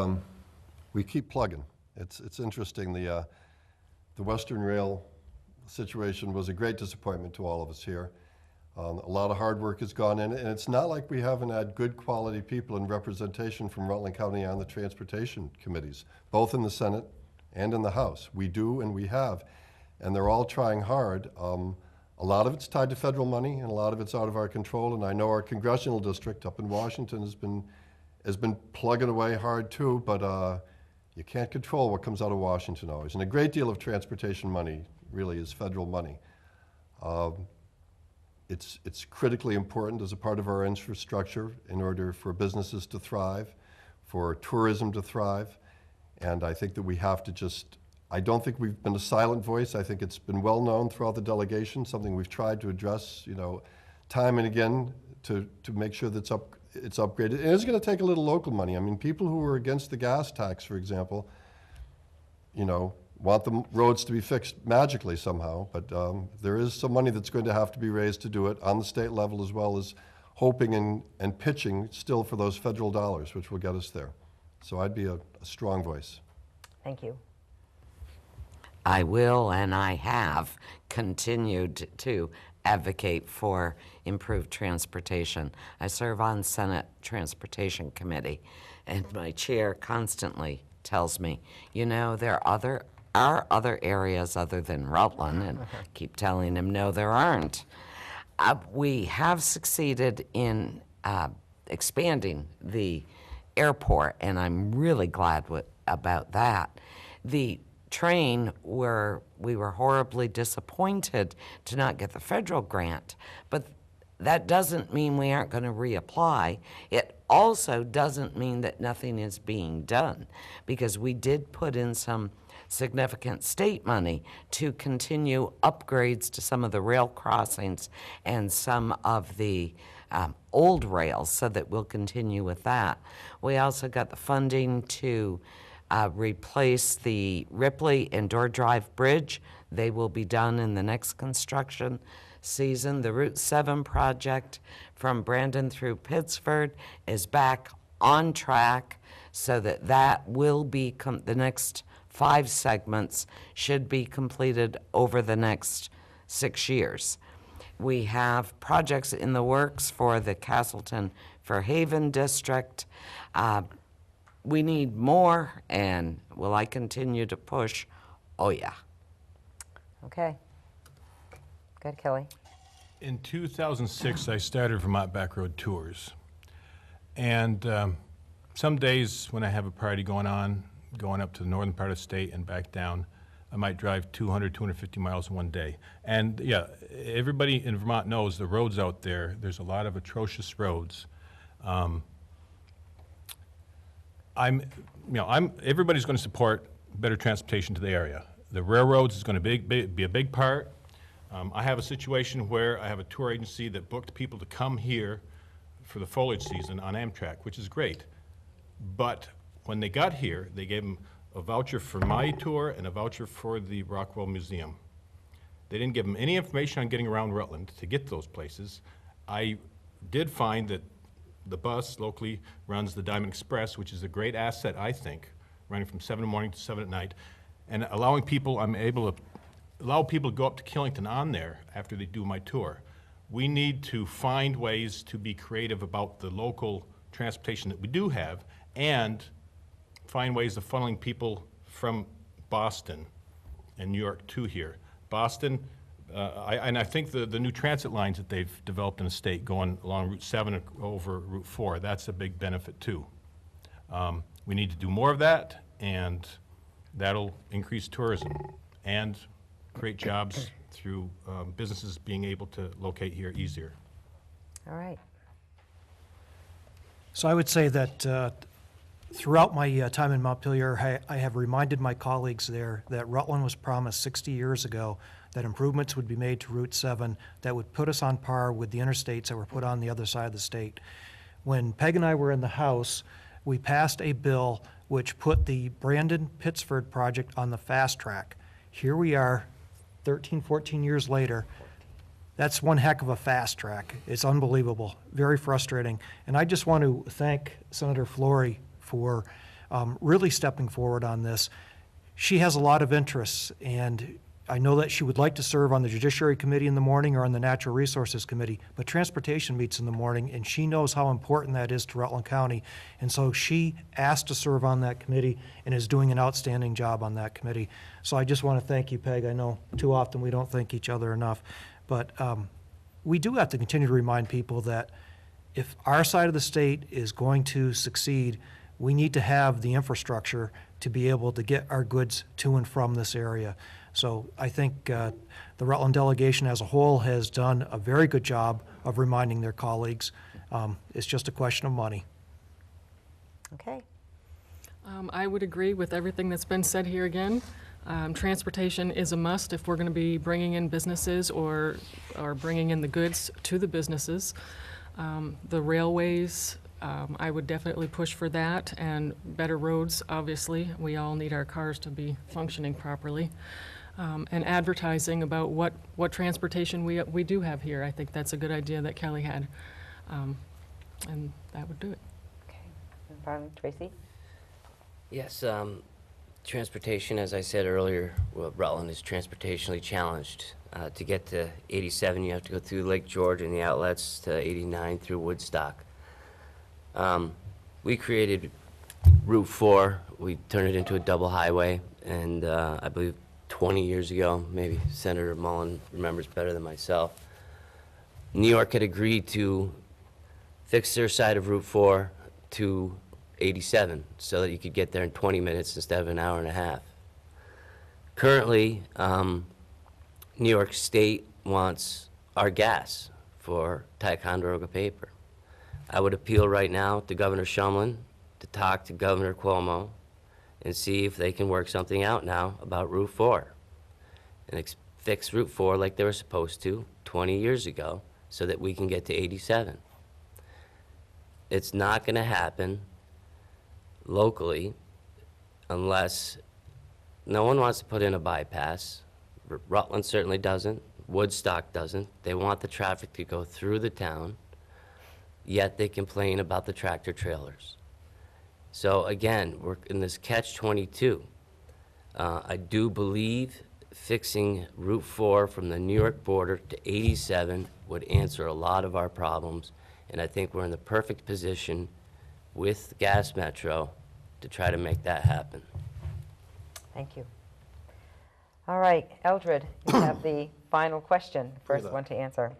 we keep plugging. It's interesting. The Western Rail situation was a great disappointment to all of us here. A lot of hard work has gone in, and it's not like we haven't had good quality people in representation from Rutland County on the transportation committees, both in the Senate and in the House. We do, and we have, and they're all trying hard. A lot of it's tied to federal money, and a lot of it's out of our control. And I know our congressional district up in Washington has been plugging away hard too, but you can't control what comes out of Washington always. And a great deal of transportation money really is federal money. It's critically important as a part of our infrastructure in order for businesses to thrive, for tourism to thrive, and I think that we have to I don't think we've been a silent voice. I think it's been well known throughout the delegation, something we've tried to address, time and again to make sure that it's upgraded. And it's going to take a little local money. I mean, people who are against the gas tax, for example, want the roads to be fixed magically somehow, but there is some money that's going to have to be raised to do it on the state level, as well as hoping and pitching still for those federal dollars, which will get us there. So I'd be a strong voice. Thank you. I will and I have continued to advocate for improved transportation. I serve on Senate Transportation Committee, and my chair constantly tells me, there are other areas other than Rutland, and keep telling him, no, there aren't. We have succeeded in expanding the airport, and I'm really glad about that. The train, we were horribly disappointed to not get the federal grant, but that doesn't mean we aren't going to reapply. It also doesn't mean that nothing is being done, because we did put in some significant state money to continue upgrades to some of the rail crossings and some of the old rails, so that we'll continue with that. We also got the funding to replace the Ripley and Door Drive Bridge. They will be done in the next construction season. The Route 7 project from Brandon through Pittsford is back on track, so that that will be the next 5 segments should be completed over the next 6 years. We have projects in the works for the Castleton Fairhaven district. We need more, and will I continue to push? Oh, yeah. Okay. Good, Kelly. In 2006, I started Vermont Backroad Tours. And some days when I have a party going on, going up to the northern part of the state and back down, I might drive 200, 250 miles in one day. And yeah, everybody in Vermont knows the roads out there, there's a lot of atrocious roads. Everybody's going to support better transportation to the area. The railroads is going to be a big part. I have a situation where I have a tour agency that booked people to come here for the foliage season on Amtrak, which is great. But when they got here, they gave them a voucher for my tour and a voucher for the Rockwell Museum. They didn't give them any information on getting around Rutland to get to those places. I did find that the bus locally runs the Diamond Express, which is a great asset, I think, running from 7 in the morning to 7 at night, and allowing people, I'm able to allow people to go up to Killington on there after they do my tour. We need to find ways to be creative about the local transportation that we do have, and find ways of funneling people from Boston and New York to here. Boston, I think the new transit lines that they've developed in the state going along Route 7 over Route 4, that's a big benefit too. We need to do more of that, and that'll increase tourism and create jobs through businesses being able to locate here easier. All right. So I would say that throughout my time in Montpelier, I have reminded my colleagues there that Rutland was promised 60 years ago that improvements would be made to Route 7 that would put us on par with the interstates that were put on the other side of the state. When Peg and I were in the House, we passed a bill which put the Brandon-Pittsford project on the fast track. Here we are, 13, 14 years later. That's one heck of a fast track. It's unbelievable, very frustrating. And I just want to thank Senator Flory for really stepping forward on this. She has a lot of interests, and I know that she would like to serve on the Judiciary Committee in the morning or on the Natural Resources Committee, but Transportation meets in the morning, and she knows how important that is to Rutland County. And so she asked to serve on that committee and is doing an outstanding job on that committee. So I just want to thank you, Peg. I know too often we don't thank each other enough, but we do have to continue to remind people that if our side of the state is going to succeed, we need to have the infrastructure to be able to get our goods to and from this area. So I think the Rutland delegation as a whole has done a very good job of reminding their colleagues. It's just a question of money. Okay. I would agree with everything that's been said here again. Transportation is a must if we're going to be bringing in businesses or bringing in the goods to the businesses. The railways, I would definitely push for that, and better roads, obviously. We all need our cars to be functioning properly. And advertising about what transportation we do have here. I think that's a good idea that Kelly had, and that would do it. Okay. Tracy? Yes, transportation, as I said earlier, well, Rutland is transportationally challenged. To get to 87, you have to go through Lake George and the outlets to 89 through Woodstock. We created Route 4. We turned it into a double highway, and I believe 20 years ago, maybe Senator Mullen remembers better than myself. New York had agreed to fix their side of Route 4 to 87 so that you could get there in 20 minutes instead of an hour and a half. Currently, New York State wants our gas for Ticonderoga paper. I would appeal right now to Governor Shumlin to talk to Governor Cuomo and see if they can work something out now about Route 4 and fix Route 4 like they were supposed to 20 years ago so that we can get to 87. It's not going to happen locally unless no one wants to put in a bypass. Rutland certainly doesn't. Woodstock doesn't. They want the traffic to go through the town, yet they complain about the tractor trailers. So again, we're in this catch-22. I do believe fixing Route 4 from the New York border to 87 would answer a lot of our problems, and I think we're in the perfect position with Gas Metro to try to make that happen. Thank you. All right, Eldred, you have the final question, first one to answer.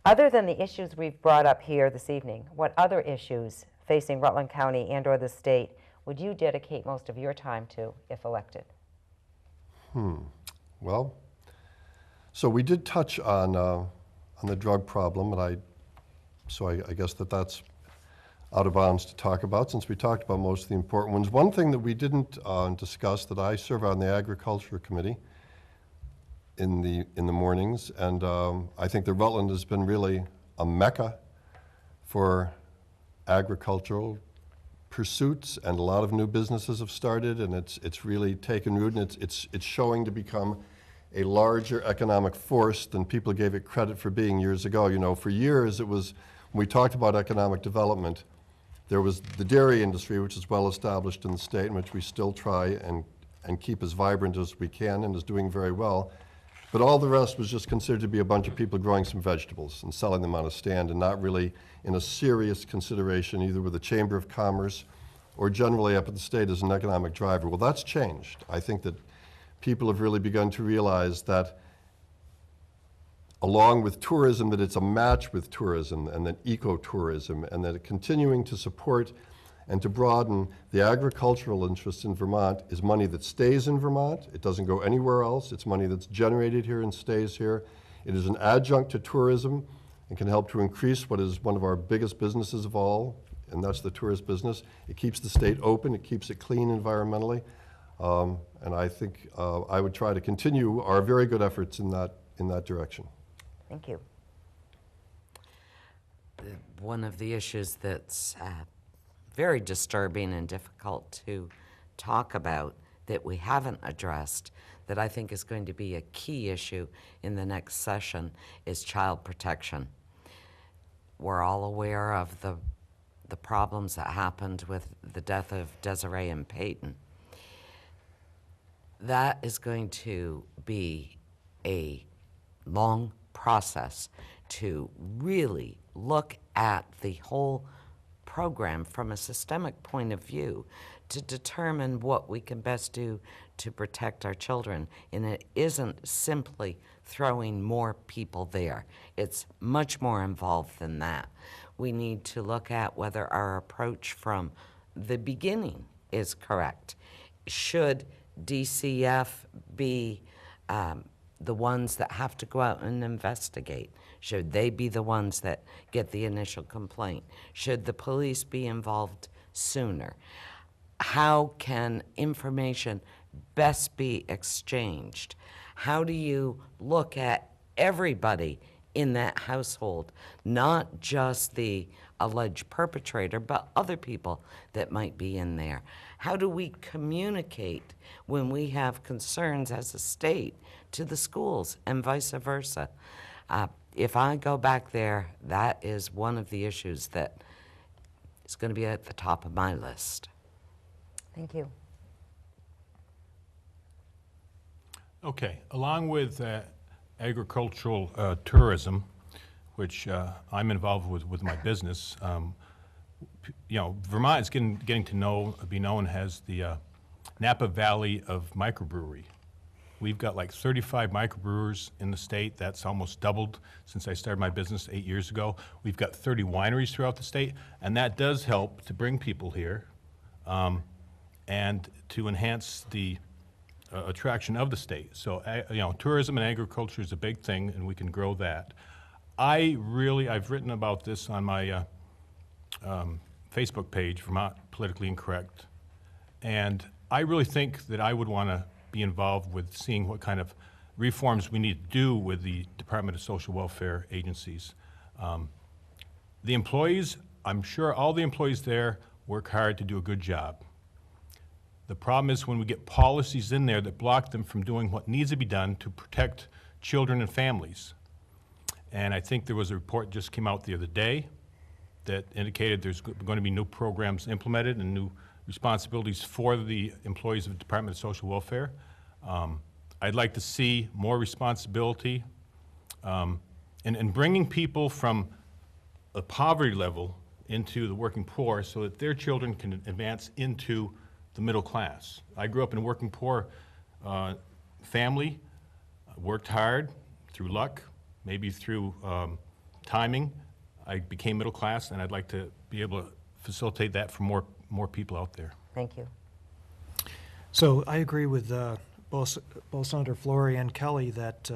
Other than the issues we've brought up here this evening, what other issues facing Rutland County and/or the state would you dedicate most of your time to if elected? Well, so we did touch on the drug problem, and I guess that's out of bounds to talk about since we talked about most of the important ones. One thing that we didn't discuss, that I serve on the Agriculture Committee in the mornings, and I think that Rutland has been really a mecca for agricultural pursuits, and a lot of new businesses have started, and it's really taken root, and it's showing to become a larger economic force than people gave it credit for being years ago. You know, for years it was, when we talked about economic development, there was the dairy industry, which is well established in the state, and which we still try and keep as vibrant as we can and is doing very well. But all the rest was just considered to be a bunch of people growing some vegetables and selling them on a stand, and not really in a serious consideration either with the Chamber of Commerce or generally up at the state as an economic driver. Well, that's changed. I think that people have really begun to realize that along with tourism, that it's a match with tourism and then ecotourism, and that continuing to support and to broaden the agricultural interest in Vermont is money that stays in Vermont. It doesn't go anywhere else. It's money that's generated here and stays here. It is an adjunct to tourism and can help to increase what is one of our biggest businesses of all, and that's the tourist business. It keeps the state open. It keeps it clean environmentally. And I think I would try to continue our very good efforts in that direction. Thank you. One of the issues that's very disturbing and difficult to talk about that we haven't addressed, that I think is going to be a key issue in the next session, is child protection. We're all aware of the problems that happened with the death of Desiree and Peyton. That is going to be a long process to really look at the whole program from a systemic point of view to determine what we can best do to protect our children. And it isn't simply throwing more people there. It's much more involved than that. We need to look at whether our approach from the beginning is correct. Should DCF be the ones that have to go out and investigate? Should they be the ones that get the initial complaint? Should the police be involved sooner? How can information best be exchanged? How do you look at everybody in that household, not just the alleged perpetrator, but other people that might be in there? How do we communicate when we have concerns as a state to the schools and vice versa? If I go back there, that is one of the issues that is going to be at the top of my list. Thank you. Okay, along with agricultural tourism, which I'm involved with my business, you know, Vermont is getting to be known as the Napa Valley of microbrewery We've got like 35 microbrewers in the state. That's almost doubled since I started my business 8 years ago. We've got 30 wineries throughout the state, and that does help to bring people here and to enhance the attraction of the state. So, tourism and agriculture is a big thing, and we can grow that. I've written about this on my Facebook page, Vermont Politically Incorrect, and I really think that I would want to be involved with seeing what kind of reforms we need to do with the Department of Social Welfare agencies. The employees, I'm sure all the employees there work hard to do a good job. The problem is when we get policies in there that block them from doing what needs to be done to protect children and families. And I think there was a report just came out the other day that indicated there's going to be new programs implemented and new responsibilities for the employees of the Department of Social Welfare. I'd like to see more responsibility and bringing people from a poverty level into the working poor so that their children can advance into the middle class. I grew up in a working poor family, worked hard through luck, maybe through timing. I became middle class, and I'd like to be able to facilitate that for more people out there. Thank you. So I agree with both Senator Flory and Kelly that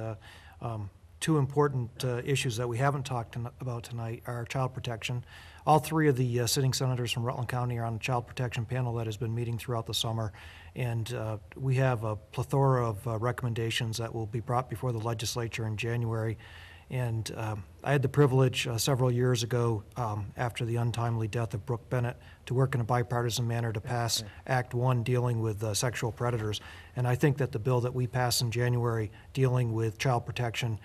two important issues that we haven't talked about tonight are child protection. All three of the sitting senators from Rutland County are on the child protection panel that has been meeting throughout the summer, and we have a plethora of recommendations that will be brought before the legislature in January. And I had the privilege several years ago, after the untimely death of Brooke Bennett, to work in a bipartisan manner to pass Act 1 dealing with sexual predators. And I think that the bill that we pass in January dealing with child protection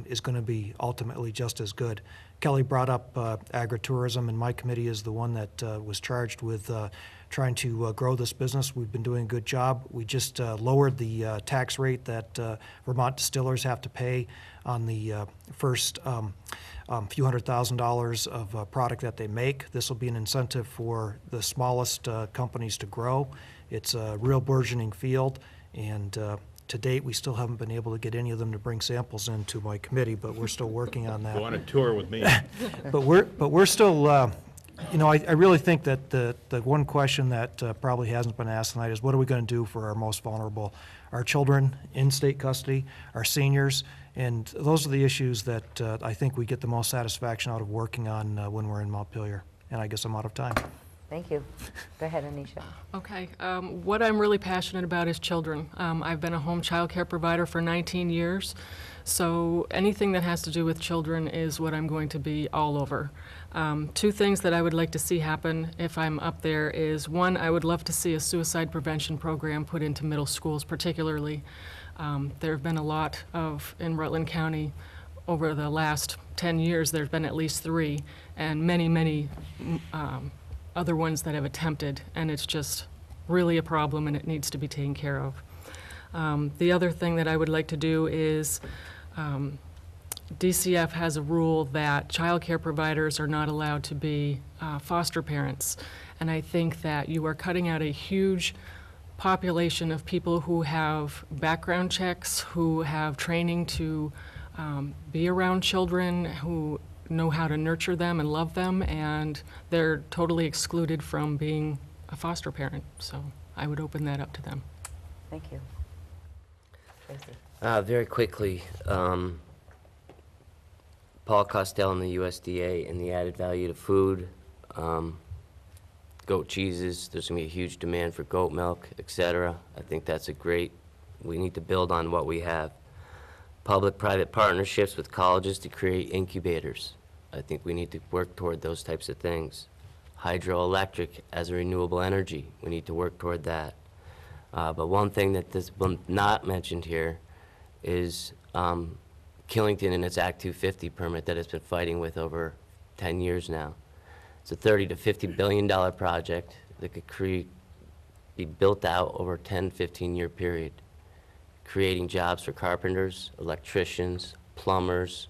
is going to be ultimately just as good. Kelly brought up agritourism, and my committee is the one that was charged with trying to grow this business. We've been doing a good job. We just lowered the tax rate that Vermont distillers have to pay on the first few $100,000s of product that they make. This will be an incentive for the smallest companies to grow. It's a real burgeoning field, and to date, we still haven't been able to get any of them to bring samples into my committee, but we're still working on that. Go on a tour with me. But we're still, I really think that the one question that probably hasn't been asked tonight is what are we going to do for our most vulnerable, our children in state custody, our seniors, and those are the issues that I think we get the most satisfaction out of working on when we're in Montpelier. And I guess I'm out of time. Thank you. Go ahead, Anisha. Okay, what I'm really passionate about is children. I've been a home child care provider for 19 years, so anything that has to do with children is what I'm going to be all over. Two things that I would like to see happen if I'm up there is, one, I would love to see a suicide prevention program put into middle schools particularly. There have been a lot of, in Rutland County, over the last 10 years, there's been at least 3, and many other ones that have attempted, and it's just really a problem and it needs to be taken care of. The other thing that I would like to do is DCF has a rule that child care providers are not allowed to be foster parents, and I think that you are cutting out a huge population of people who have background checks, who have training to be around children, who know how to nurture them and love them, and they're totally excluded from being a foster parent. So I would open that up to them. Thank you. Tracy. Very quickly, Paul Costell and the USDA and the added value to food, goat cheeses, there's going to be a huge demand for goat milk, etc. I think that's we need to build on what we have. Public-private partnerships with colleges to create incubators. I think we need to work toward those types of things. Hydroelectric as a renewable energy, we need to work toward that. But one thing that this was not mentioned here is Killington and its Act 250 permit that it's been fighting with over 10 years now. It's a $30 to $50 billion project that could be built out over a 10, 15-year period, creating jobs for carpenters, electricians, plumbers,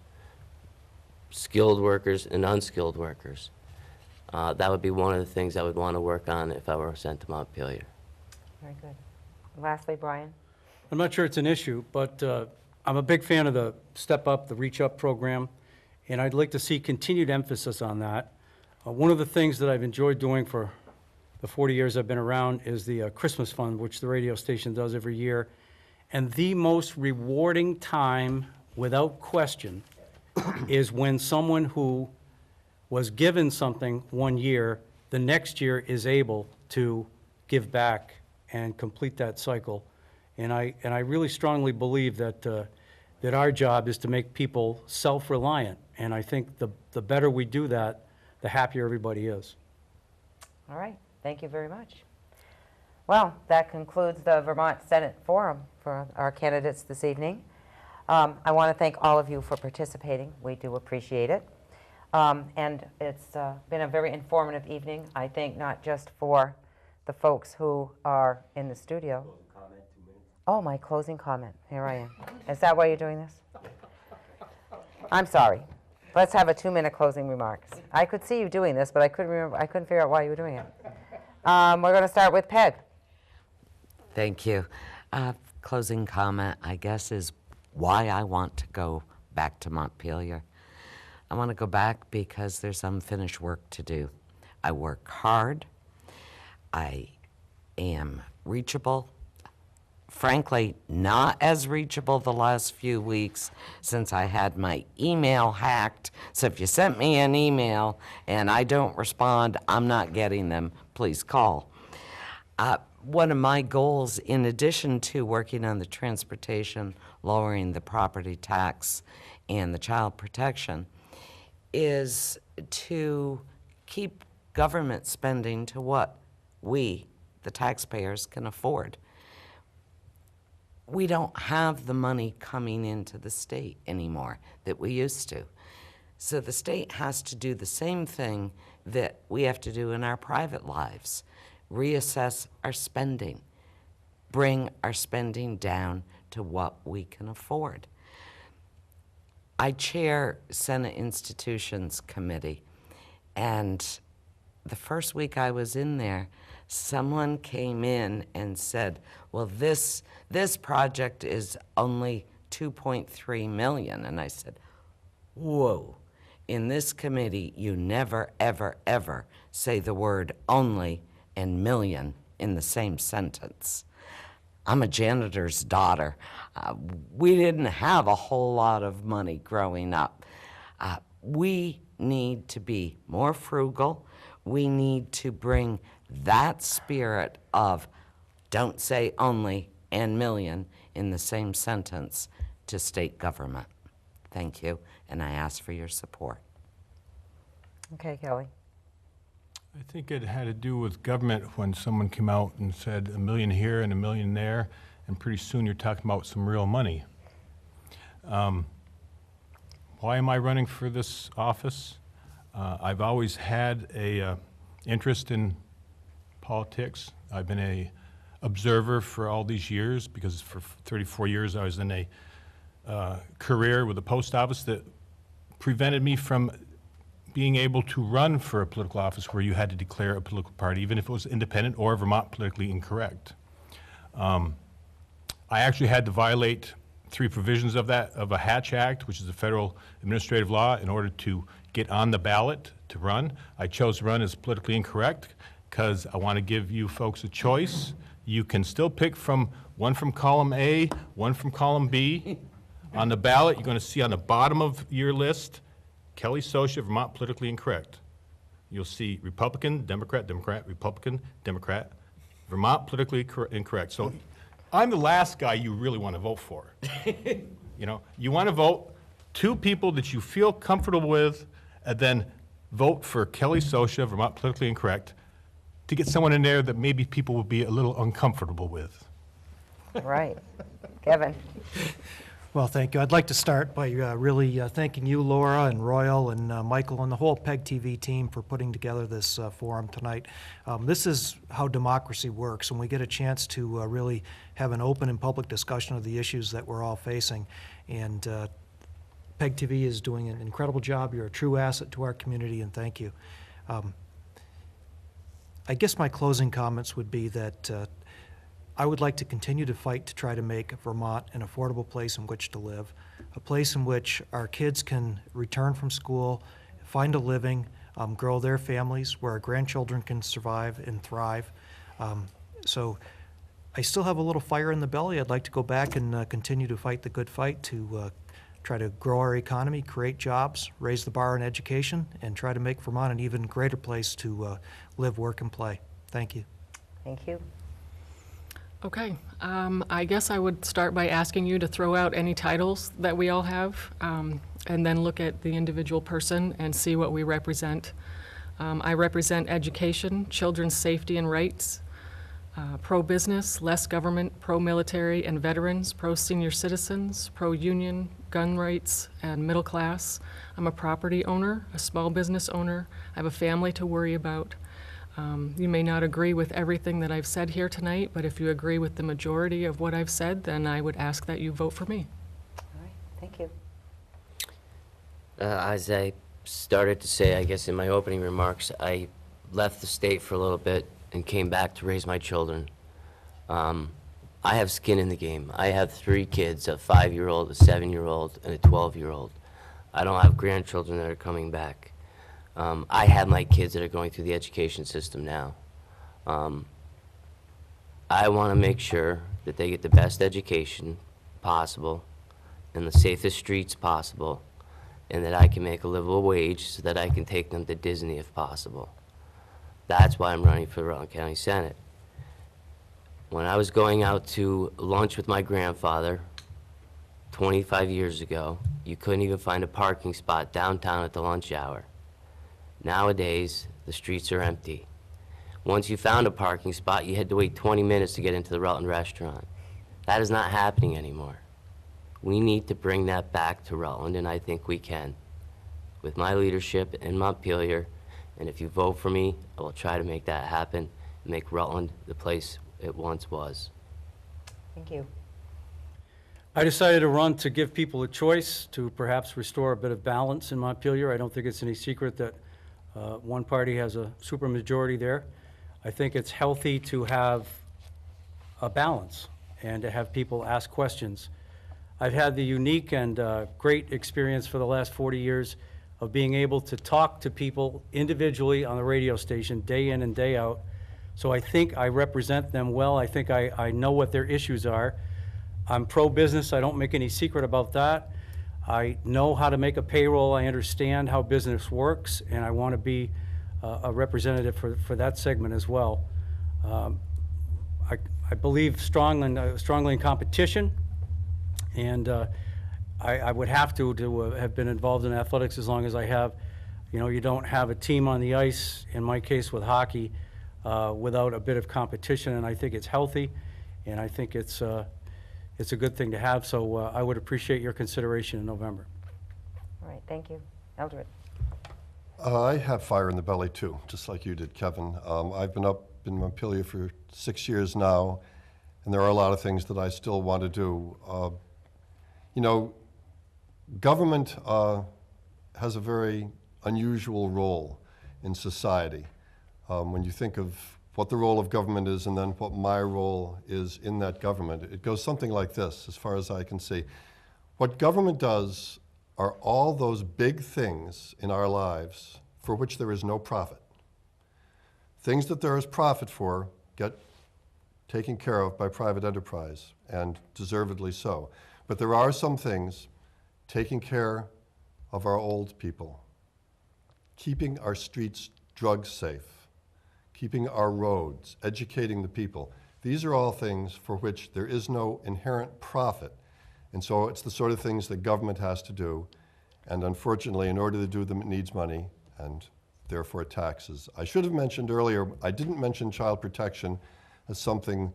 skilled workers, and unskilled workers. That would be one of the things I would want to work on if I were sent to Montpelier. Very good. Lastly, Brian. I'm not sure it's an issue, but I'm a big fan of the Step Up, the Reach Up program, and I'd like to see continued emphasis on that. One of the things that I've enjoyed doing for the 40 years I've been around is the Christmas Fund, which the radio station does every year. And the most rewarding time, without question, is when someone who was given something one year, the next year is able to give back and complete that cycle. And I really strongly believe that, that our job is to make people self-reliant. And I think the better we do that, the happier everybody is. All right, thank you very much. Well, that concludes the Vermont Senate Forum for our candidates this evening. I want to thank all of you for participating. We do appreciate it. And it's been a very informative evening, I think, not just for the folks who are in the studio. Oh, my closing comment. Here I am. Is that why you're doing this? I'm sorry. Let's have a 2-minute closing remarks. I could see you doing this, but I couldn't figure out why you were doing it. We're going to start with Peg. Thank you. Closing comment, I guess, is why I want to go back to Montpelier. I want to go back because there's unfinished work to do. I work hard. I am reachable. Frankly, not as reachable the last few weeks since I had my email hacked. So if you sent me an email and I don't respond, I'm not getting them. Please call. One of my goals, in addition to working on the transportation, lowering the property tax, and the child protection, is to keep government spending to what we, the taxpayers, can afford. We don't have the money coming into the state anymore that we used to. So the state has to do the same thing that we have to do in our private lives. Reassess our spending, bring our spending down to what we can afford. I chair Senate Institutions Committee, and the first week I was in there, someone came in and said, well, this project is only $2.3 million. And I said, whoa, in this committee, you never, ever, ever say the word only and million in the same sentence. I'm a janitor's daughter. We didn't have a whole lot of money growing up. We need to be more frugal. We need to bring that spirit of don't say only and million in the same sentence to state government. Thank you, and I ask for your support. Okay, Kelly. I think it had to do with government when someone came out and said $1 million here and $1 million there, and pretty soon you're talking about some real money. Why am I running for this office? I've always had a interest in politics. I've been a observer for all these years because for 34 years I was in a career with the post office that prevented me from being able to run for a political office where you had to declare a political party, even if it was independent or Vermont politically incorrect. I actually had to violate 3 provisions of a Hatch Act, which is a federal administrative law, in order to get on the ballot to run. I chose to run as politically incorrect because I want to give you folks a choice. You can still pick from one from column A, one from column B. On the ballot, you're going to see on the bottom of your list, Kelly Socha, Vermont politically incorrect. You'll see Republican, Democrat, Democrat, Republican, Democrat, Vermont politically incorrect. So I'm the last guy you really want to vote for. You know, you want to vote 2 people that you feel comfortable with, and then vote for Kelly Socha, Vermont politically incorrect, to get someone in there that maybe people will be a little uncomfortable with. Right. Kevin. Well, thank you. I'd like to start by really thanking you, Laura, and Royal, and Michael, and the whole PEG TV team for putting together this forum tonight. This is how democracy works, and we get a chance to really have an open and public discussion of the issues that we're all facing. And PEG TV is doing an incredible job. You're a true asset to our community, and thank you. I guess my closing comments would be that I would like to continue to fight to try to make Vermont an affordable place in which to live, a place in which our kids can return from school, find a living, grow their families, where our grandchildren can survive and thrive. So I still have a little fire in the belly. I'd like to go back and continue to fight the good fight to try to grow our economy, create jobs, raise the bar in education, and try to make Vermont an even greater place to live, work, and play. Thank you. Thank you. Okay, I guess I would start by asking you to throw out any titles that we all have, and then look at the individual person and see what we represent. I represent education, children's safety and rights, pro-business, less government, pro-military and veterans, pro-senior citizens, pro-union, gun rights, and middle class. I'm a property owner, a small business owner. I have a family to worry about. You may not agree with everything that I've said here tonight, but if you agree with the majority of what I've said, then I would ask that you vote for me. All right, thank you. As I started to say, I guess in my opening remarks, I left the state for a little bit and came back to raise my children. I have skin in the game. I have 3 kids, a 5-year-old, a 7-year-old, and a 12-year-old. I don't have grandchildren that are coming back. I have my kids that are going through the education system now. I want to make sure that they get the best education possible in the safest streets possible, and that I can make a livable wage so that I can take them to Disney if possible. That's why I'm running for the Rutland County Senate. When I was going out to lunch with my grandfather 25 years ago, you couldn't even find a parking spot downtown at the lunch hour. Nowadays, the streets are empty. Once you found a parking spot, you had to wait 20 minutes to get into the Rutland restaurant. That is not happening anymore. We need to bring that back to Rutland, and I think we can. With my leadership in Montpelier, and if you vote for me, I will try to make that happen and make Rutland the place it once was. Thank you. I decided to run to give people a choice, to perhaps restore a bit of balance in Montpelier. I don't think it's any secret that one party has a supermajority there. I think it's healthy to have a balance and to have people ask questions. I've had the unique and great experience for the last 40 years of being able to talk to people individually on the radio station day in and day out. So I think I represent them well. I think I know what their issues are. I'm pro-business. I don't make any secret about that. I know how to make a payroll. I understand how business works, and I want to be a representative for that segment as well. I believe strongly in competition, and I would have to have been involved in athletics as long as I have. You know, you don't have a team on the ice, in my case with hockey, without a bit of competition, and I think it's healthy, and I think it's a good thing to have, so I would appreciate your consideration in November. All right, thank you. Eldred. I have fire in the belly too, just like you did, Kevin. I've been up in Montpelier for 6 years now, and there are a lot of things that I still want to do. You know, government has a very unusual role in society. When you think of what the role of government is and then what my role is in that government, it goes something like this, as far as I can see. What government does are all those big things in our lives for which there is no profit. Things that there is profit for get taken care of by private enterprise, and deservedly so. But there are some things, taking care of our old people, keeping our streets drug safe, keeping our roads, educating the people. These are all things for which there is no inherent profit. And so it's the sort of things that government has to do. And unfortunately, in order to do them, it needs money and therefore taxes. I should have mentioned earlier, I didn't mention child protection as something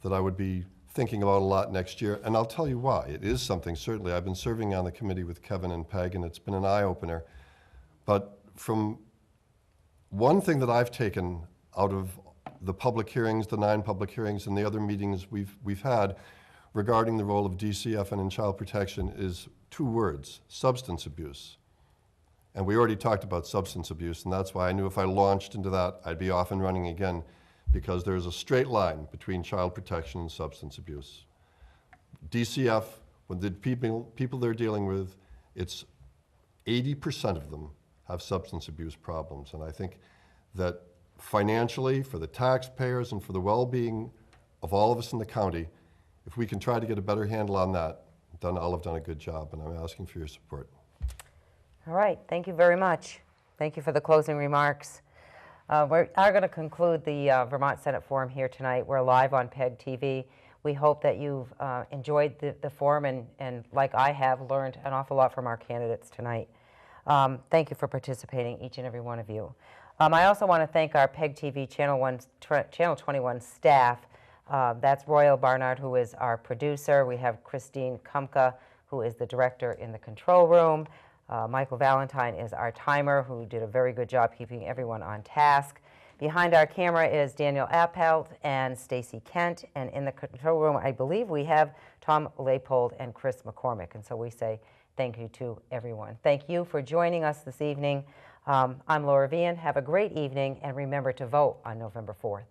that I would be thinking about a lot next year. And I'll tell you why. It is something, certainly. I've been serving on the committee with Kevin and Peg, and it's been an eye-opener. But from one thing that I've taken out of the public hearings, the 9 public hearings, and the other meetings we've had regarding the role of DCF and in child protection is 2 words: substance abuse. And we already talked about substance abuse, and that's why I knew if I launched into that, I'd be off and running again, because there's a straight line between child protection and substance abuse. DCF, when the people they're dealing with, it's 80% of them have substance abuse problems. And I think that financially, for the taxpayers and for the well-being of all of us in the county, if we can try to get a better handle on that, then I'll have done a good job, and I'm asking for your support. All right, thank you very much. Thank you for the closing remarks. We are going to conclude the Vermont Senate Forum here tonight. We're live on PEG TV. We hope that you've enjoyed the forum and, like I have, learned an awful lot from our candidates tonight. Thank you for participating, each and every one of you. I also want to thank our PEG TV Channel 21 staff. That's Royal Barnard, who is our producer. We have Christine Kumka, who is the director in the control room. Michael Valentine is our timer, who did a very good job keeping everyone on task. Behind our camera is Daniel Appelt and Stacy Kent, and in the control room, I believe we have Tom Leopold and Chris McCormick, and so we say thank you to everyone. Thank you for joining us this evening. I'm Laura Vian. Have a great evening, and remember to vote on November 4th.